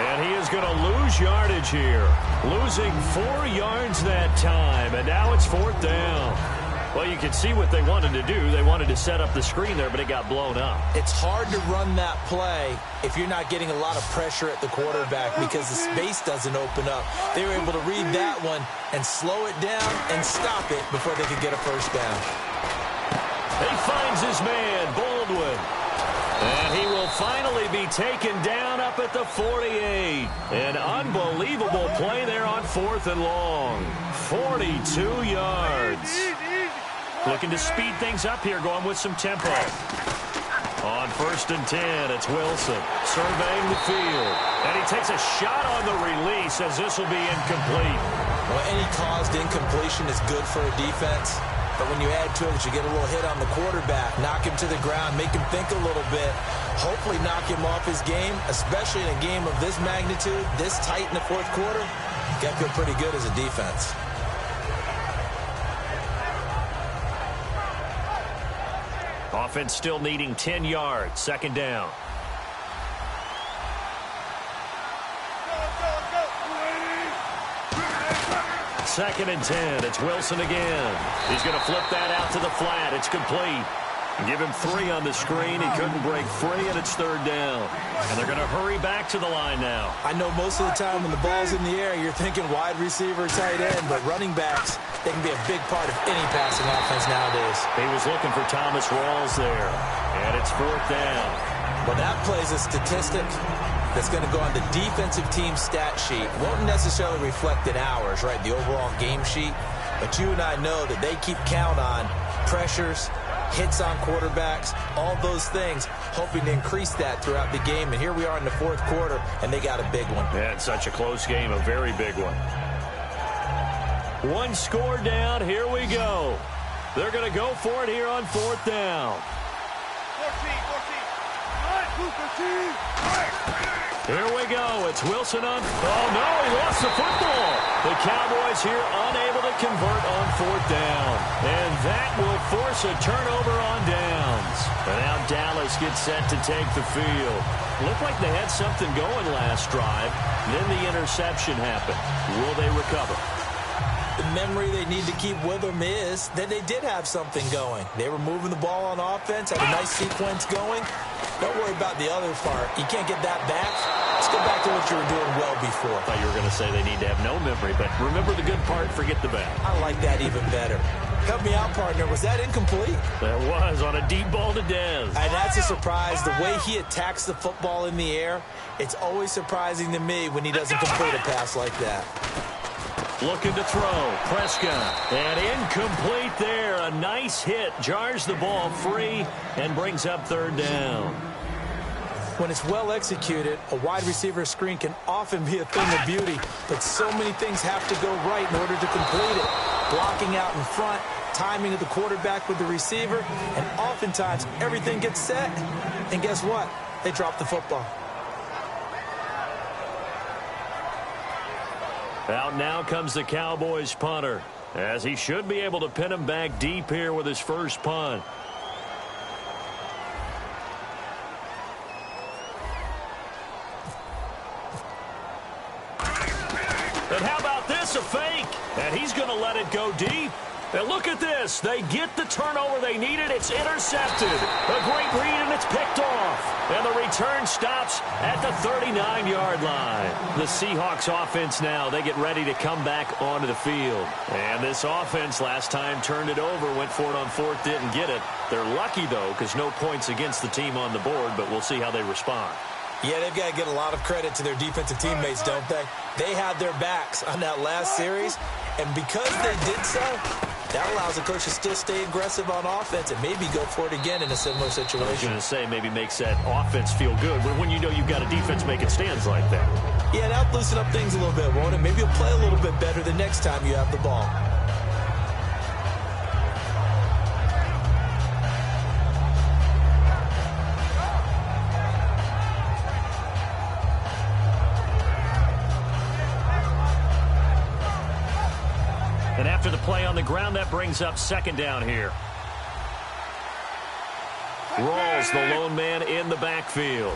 And he is going to lose yardage here. Losing 4 yards that time, and now it's 4th down. Well, you can see what they wanted to do. They wanted to set up the screen there, but it got blown up. It's hard to run that play if you're not getting a lot of pressure at the quarterback because the space doesn't open up. They were able to read that one and slow it down and stop it before they could get a first down. He finds his man, Baldwin. And he will finally be taken down up at the 48. An unbelievable play there on 4th and long. 42 yards. Looking to speed things up here, going with some tempo. On 1st and 10, it's Wilson surveying the field. And he takes a shot on the release as this will be incomplete. Well, any caused incompletion is good for a defense. But when you add to it, you get a little hit on the quarterback, knock him to the ground, make him think a little bit, hopefully knock him off his game, especially in a game of this magnitude, this tight in the 4th quarter. Got to feel pretty good as a defense. Offense still needing 10 yards. 2nd down. Second and 10. It's Wilson again. He's going to flip that out to the flat. It's complete. Give him 3 on the screen. He couldn't break free, and it's 3rd down. And they're going to hurry back to the line now. I know most of the time when the ball's in the air, you're thinking wide receiver, tight end, but running backs, they can be a big part of any passing offense nowadays. He was looking for Thomas Rawls there, and it's 4th down. Well, that plays a statistic that's going to go on the defensive team stat sheet. Won't necessarily reflect in ours, right, the overall game sheet. But you and I know that they keep count on pressures, hits on quarterbacks, all those things, hoping to increase that throughout the game. And here we are in the 4th quarter, and they got a big one. Yeah, it's such a close game, a very big one. 1 score down, here we go. They're going to go for it here on 4th down. 14. Here we go. It's Wilson on. Oh, no, he lost the football. The Cowboys here unable to convert on 4th down. And that will force a turnover on downs. And now Dallas gets set to take the field. Looked like they had something going last drive. Then the interception happened. Will they recover? The memory they need to keep with them is that they did have something going. They were moving the ball on offense, had a nice sequence going. Don't worry about the other part. You can't get that back. Let's go back to what you were doing well before. I thought you were going to say they need to have no memory, but remember the good part, forget the bad. I like that even better. Help me out, partner. Was that incomplete? That was on a deep ball to Dez. And that's a surprise. The way he attacks the football in the air, it's always surprising to me when he doesn't complete a pass like that. Looking to throw. Prescott. And incomplete there. A nice hit. Jars the ball free and brings up 3rd down. When it's well executed, a wide receiver screen can often be a thing of beauty, but so many things have to go right in order to complete it. Blocking out in front, timing of the quarterback with the receiver, and oftentimes everything gets set, and guess what? They drop the football. Out now comes the Cowboys punter, as he should be able to pin him back deep here with his first punt. And how about this, a fake? And he's going to let it go deep. And look at this. They get the turnover they needed. It's intercepted. A great read, and it's picked off. And the return stops at the 39-yard line. The Seahawks offense now, they get ready to come back onto the field. And this offense last time turned it over, went for it on 4th, didn't get it. They're lucky, though, because no points against the team on the board, but we'll see how they respond. Yeah, they've got to get a lot of credit to their defensive teammates, don't they? They had their backs on that last series, and because they did so, that allows the coach to still stay aggressive on offense and maybe go for it again in a similar situation. I was going to say, maybe makes that offense feel good when you know you've got a defense making stands like that. Yeah, that'll loosen up things a little bit, won't it? Maybe you'll play a little bit better the next time you have the ball. And after the play on the ground, that brings up 2nd down here. Rawls, the lone man in the backfield.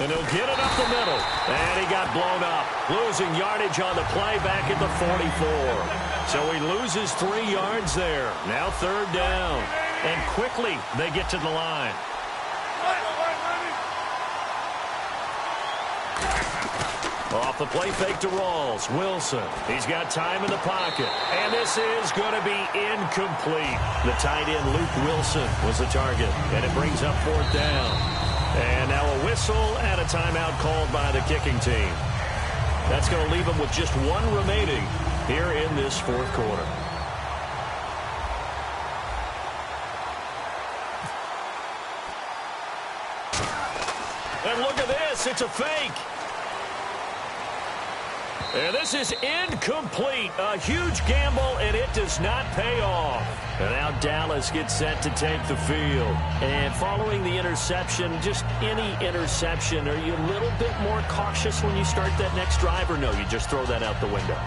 And he'll get it up the middle. And he got blown up. Losing yardage on the play back at the 44. So he loses 3 yards there. Now 3rd down. And quickly they get to the line. Off the play fake to Rawls. Wilson. He's got time in the pocket. And this is going to be incomplete. The tight end, Luke Wilson, was the target. And it brings up 4th down. And now a whistle and a timeout called by the kicking team. That's going to leave them with just 1 remaining here in this 4th quarter. And look at this. It's a fake. And this is incomplete. A huge gamble, and it does not pay off. And now Dallas gets set to take the field. And following the interception, just any interception, are you a little bit more cautious when you start that next drive, or no, you just throw that out the window?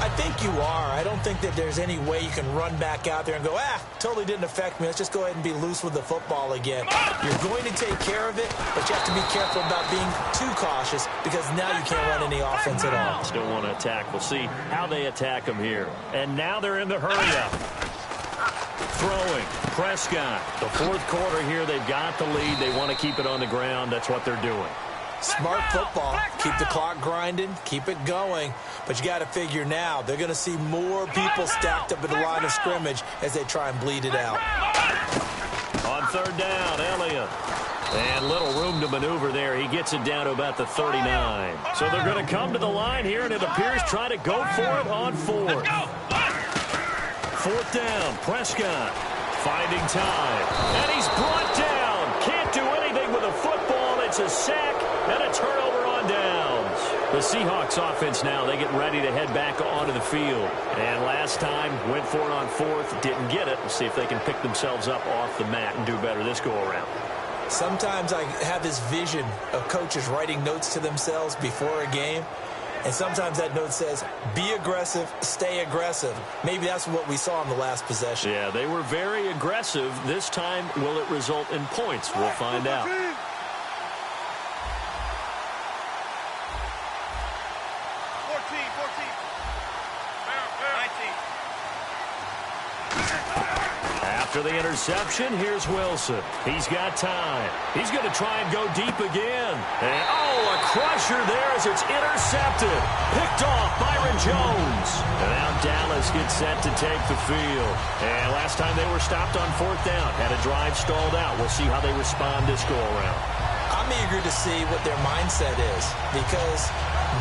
I think you are. I don't think that there's any way you can run back out there and go, totally didn't affect me. Let's just go ahead and be loose with the football again. You're going to take care of it, but you have to be careful about being too cautious because now you can't run any offense at all. Still want to attack. We'll see how they attack them here. And now they're in the hurry-up. Throwing, Prescott. The fourth quarter here, they've got the lead. They want to keep it on the ground. That's what they're doing. Smart football. Keep the clock grinding. Keep it going. But you got to figure now, they're going to see more people stacked up at the line of scrimmage as they try and bleed it out. On third down, Elliott. And little room to maneuver there. He gets it down to about the 39. So they're going to come to the line here, and it appears try to go for it on fourth. Fourth down, Prescott finding time. And he's brought down. Can't do anything with a football. It's a sack and a turnover on downs. The Seahawks offense now, they get ready to head back onto the field. And last time, went for it on fourth, didn't get it. We'll see if they can pick themselves up off the mat and do better this go-around. Sometimes I have this vision of coaches writing notes to themselves before a game. And sometimes that note says, be aggressive, stay aggressive. Maybe that's what we saw in the last possession. Yeah, they were very aggressive. This time, will it result in points? We'll find out. 19. After the interception, here's Wilson. He's got time. He's going to try and go deep again. And, a crusher there as it's intercepted. Picked off Byron Jones. And now Dallas gets set to take the field. And last time they were stopped on fourth down. Had a drive stalled out. We'll see how they respond this go-around. I'm eager to see what their mindset is, because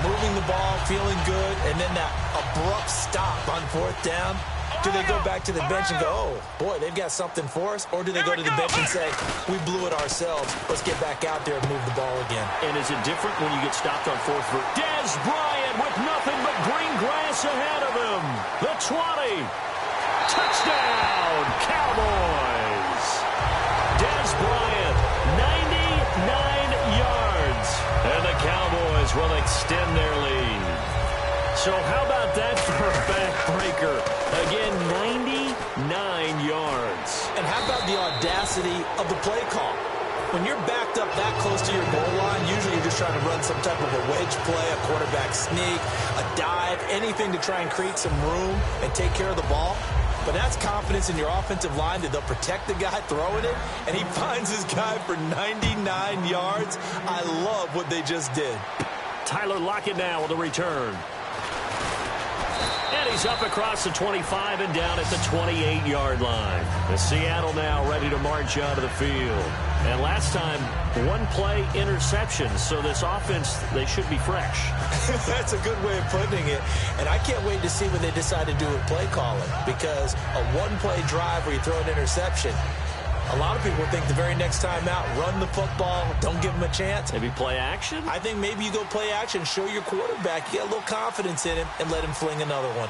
moving the ball, feeling good, and then that abrupt stop on fourth down. Do they go back to the bench and go, oh, boy, they've got something for us? Or do they go to the bench and say, we blew it ourselves. Let's get back out there and move the ball again. And is it different when you get stopped on fourth? Dez Bryant with nothing but green grass ahead of him. The 20. Touchdown, Cowboys. Dez Bryant, 99 yards. And the Cowboys will extend their lead. So how about that for a backbreaker? Again, 99 yards. And how about the audacity of the play call? When you're backed up that close to your goal line, usually you're just trying to run some type of a wedge play, a quarterback sneak, a dive, anything to try and create some room and take care of the ball. But that's confidence in your offensive line that they'll protect the guy throwing it, and he finds his guy for 99 yards. I love what they just did. Tyler Lockett now with a return. And he's up across the 25 and down at the 28-yard line. The Seattle now ready to march out of the field. And last time, one play interception. So this offense, they should be fresh. That's a good way of putting it. And I can't wait to see what they decide to do with play calling. Because a one-play drive where you throw an interception, a lot of people think the very next time out, run the football, don't give him a chance. Maybe play action? I think maybe you go play action, show your quarterback, you got a little confidence in him, and let him fling another one.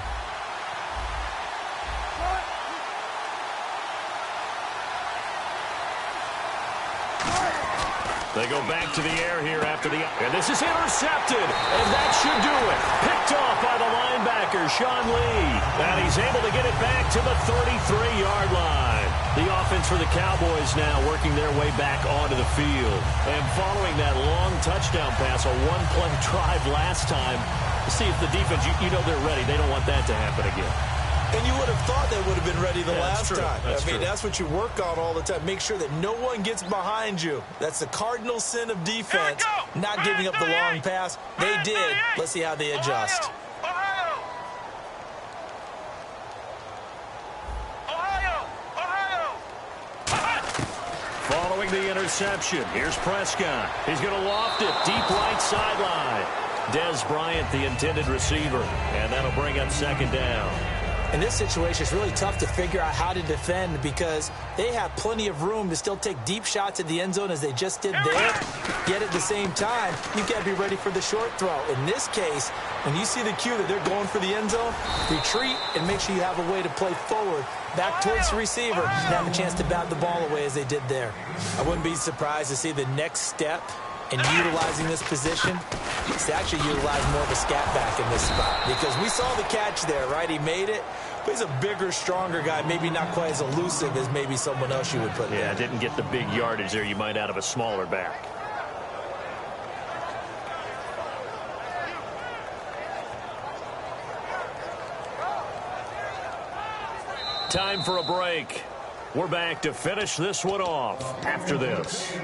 They go back to the air here after the... And this is intercepted, and that should do it. Picked off by the linebacker, Sean Lee. And he's able to get it back to the 33-yard line. The offense for the Cowboys now working their way back onto the field. And following that long touchdown pass, a one-play drive last time, to see if the defense, you know they're ready. They don't want that to happen again. And you would have thought they would have been ready the last time. I mean, that's what you work on all the time. Make sure that no one gets behind you. That's the cardinal sin of defense, not giving up the long pass. They did. Let's see how they adjust. Following the interception, here's Prescott. He's going to loft it deep right sideline. Dez Bryant, the intended receiver, and that'll bring up second down. In this situation, it's really tough to figure out how to defend because they have plenty of room to still take deep shots at the end zone as they just did there. Yet at the same time, you've got to be ready for the short throw. In this case, when you see the cue that they're going for the end zone, retreat and make sure you have a way to play forward, back towards the receiver, and have a chance to bat the ball away as they did there. I wouldn't be surprised to see the next step in utilizing this position is to actually utilize more of a scat back in this spot. Because we saw the catch there, right? He made it, but he's a bigger, stronger guy, maybe not quite as elusive as maybe someone else you would put there. Yeah, didn't get the big yardage there you might out of a smaller back. Time for a break. We're back to finish this one off after this.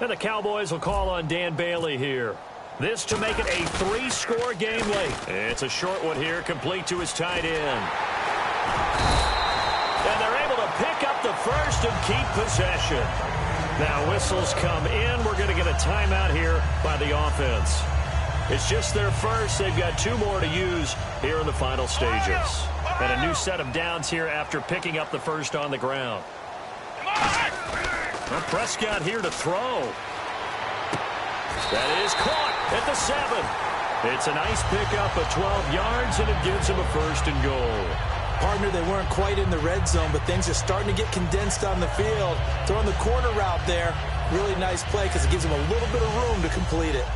And the Cowboys will call on Dan Bailey here. This to make it a 3-score game late. It's a short one here, complete to his tight end. And they're able to pick up the first and keep possession. Now whistles come in. We're going to get a timeout here by the offense. It's just their first. They've got 2 more to use here in the final stages. And a new set of downs here after picking up the first on the ground. Well, Prescott here to throw. That is caught at the 7. It's a nice pickup of 12 yards, and it gives him a first and goal. Partner, they weren't quite in the red zone, but things are starting to get condensed on the field. Throwing the corner route there, really nice play because it gives him a little bit of room to complete it.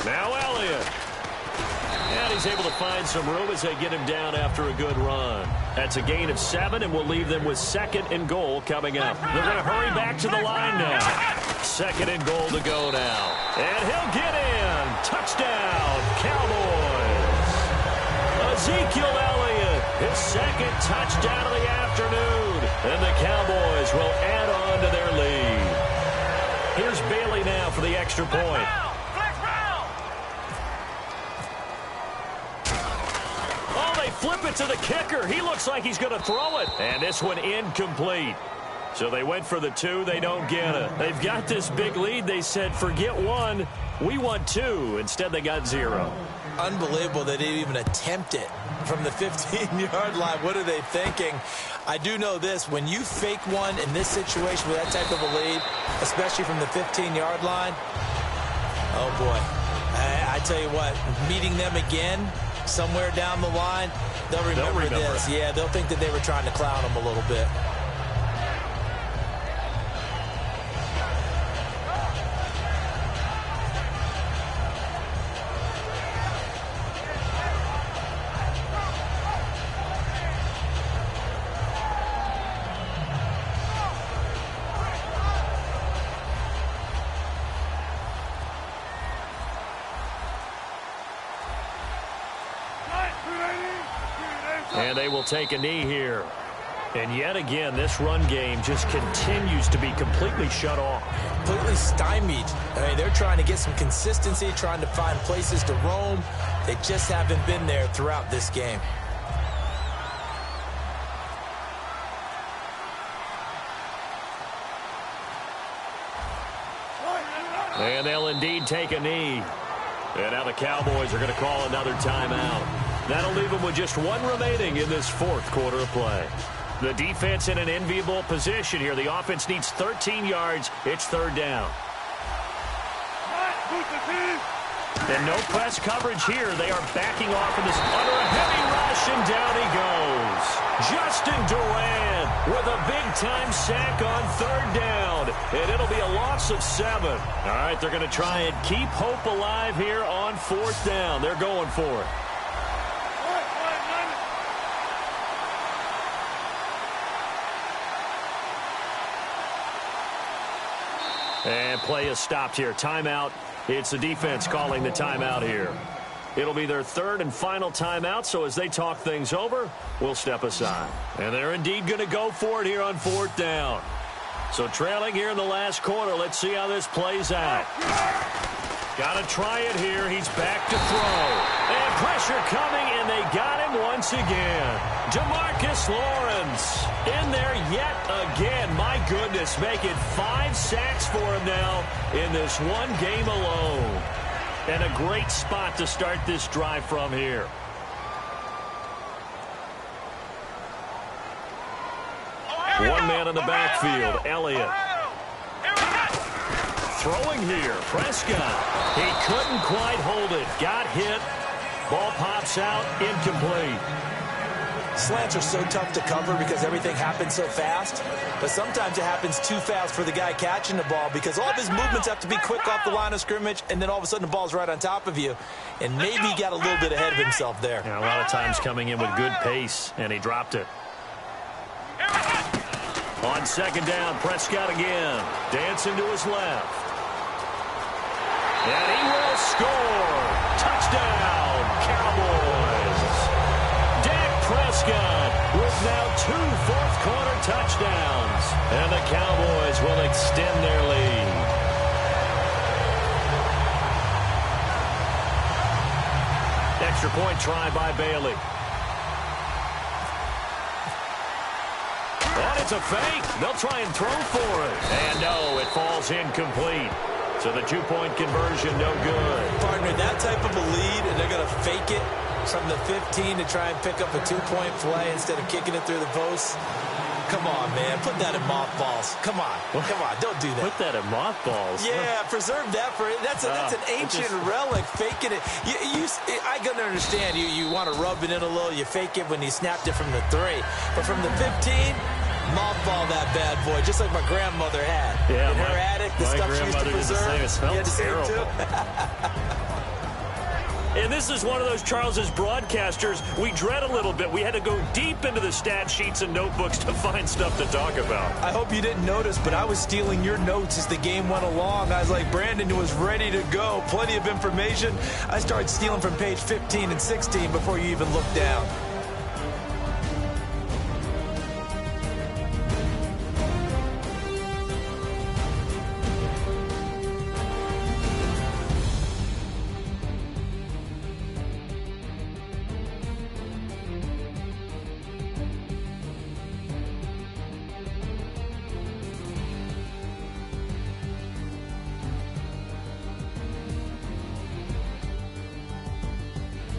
Now Elliott. And he's able to find some room as they get him down after a good run. That's a gain of 7, and we'll leave them with 2nd and goal coming up. They're going to hurry back to the line now. 2nd and goal to go now. And he'll get in. Touchdown, Cowboys. Ezekiel Elliott, his 2nd touchdown of the afternoon. And the Cowboys will add on to their lead. Here's Bailey now for the extra point. Flip it to the kicker. He looks like he's going to throw it. And this one incomplete. So they went for the 2. They don't get it. They've got this big lead. They said, forget 1. We want 2. Instead, they got 0. Unbelievable they didn't even attempt it from the 15-yard line. What are they thinking? I do know this. When you fake one in this situation with that type of a lead, especially from the 15-yard line, oh, boy. I tell you what, meeting them again somewhere down the line, they'll remember this. Yeah, they'll think that they were trying to clown them a little bit. And they will take a knee here. And yet again, this run game just continues to be completely shut off. Completely stymied. I mean, they're trying to get some consistency, trying to find places to roam. They just haven't been there throughout this game. And they'll indeed take a knee. And now the Cowboys are going to call another timeout. That'll leave them with just 1 remaining in this 4th quarter of play. The defense in an enviable position here. The offense needs 13 yards. It's 3rd down. And no press coverage here. They are backing off in this under a heavy rush, and down he goes. Justin Durant with a big-time sack on 3rd down. And it'll be a loss of 7. All right, they're going to try and keep hope alive here on 4th down. They're going for it. And play is stopped here. Timeout. It's the defense calling the timeout here. It'll be their 3rd and final timeout, so as they talk things over, we'll step aside. And they're indeed going to go for it here on 4th down. So trailing here in the last quarter. Let's see how this plays out. Got to try it here. He's back to throw. And pressure coming, and they got him once again. DeMarcus Lawrence in there yet again. My goodness, making 5 sacks for him now in this one game alone. And a great spot to start this drive from here. One man in the backfield, Elliott. Throwing here, Prescott. He couldn't quite hold it. Got hit. Ball pops out, incomplete. Slants are so tough to cover because everything happens so fast. But sometimes it happens too fast for the guy catching the ball because all of his movements have to be quick off the line of scrimmage, and then all of a sudden the ball's right on top of you. And maybe he got a little bit ahead of himself there. Yeah, a lot of times coming in with good pace, and he dropped it. On second down, Prescott again. Dancing to his left. And he will score. Touchdown, Cowboys. Dak Prescott with now 2 fourth-quarter touchdowns. And the Cowboys will extend their lead. Extra point try by Bailey. And it's a fake. They'll try and throw for it. And no, it falls incomplete. So the 2-point conversion, no good. Partner, that type of a lead, and they're going to fake it from the 15 to try and pick up a 2-point play instead of kicking it through the post. Come on, man. Put that in mothballs. Come on. Come on. Don't do that. Put that in mothballs. Yeah, preserve that for it. That's an ancient relic. Faking it. I can understand. You want to rub it in a little. You fake it when you snapped it from the 3. But from the 15, mothball that bad boy, just like my grandmother had. Yeah, in her attic, the stuff she used to preserve. It smelled terrible. Too. And this is one of those, Charles, as broadcasters, we dread a little bit. We had to go deep into the stat sheets and notebooks to find stuff to talk about. I hope you didn't notice, but I was stealing your notes as the game went along. I was like, Brandon was ready to go. Plenty of information. I started stealing from page 15 and 16 before you even looked down.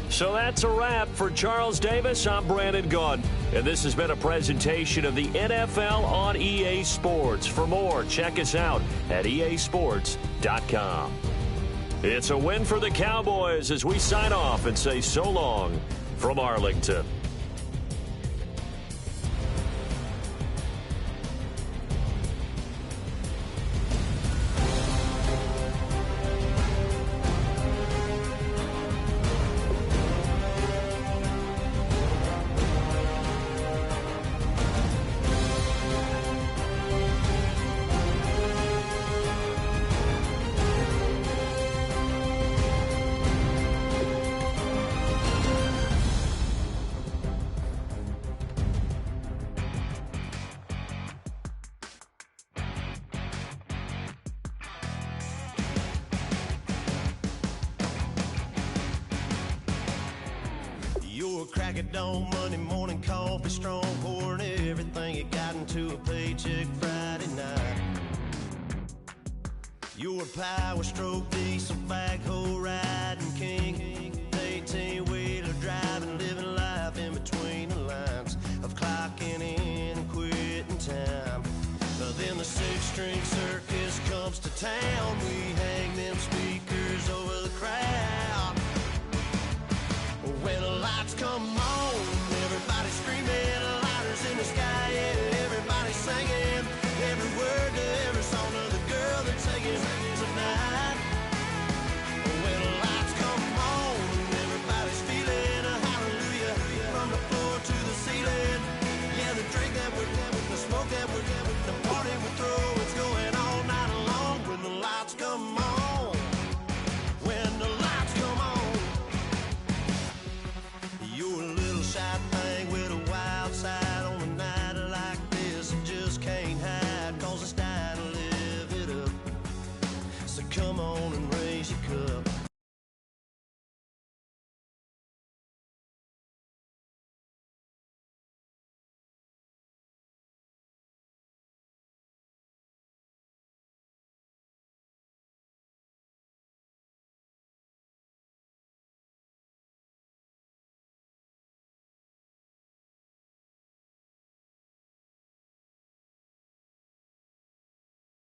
So that's a wrap for Charles Davis. I'm Brandon Gaudin, and this has been a presentation of the NFL on EA Sports. For more, check us out at easports.com. It's a win for the Cowboys as we sign off and say so long from Arlington. You're a crack at dawn, Monday morning coffee, strong pouring everything you got into a paycheck Friday night. You're a power stroke, diesel backhoe riding king.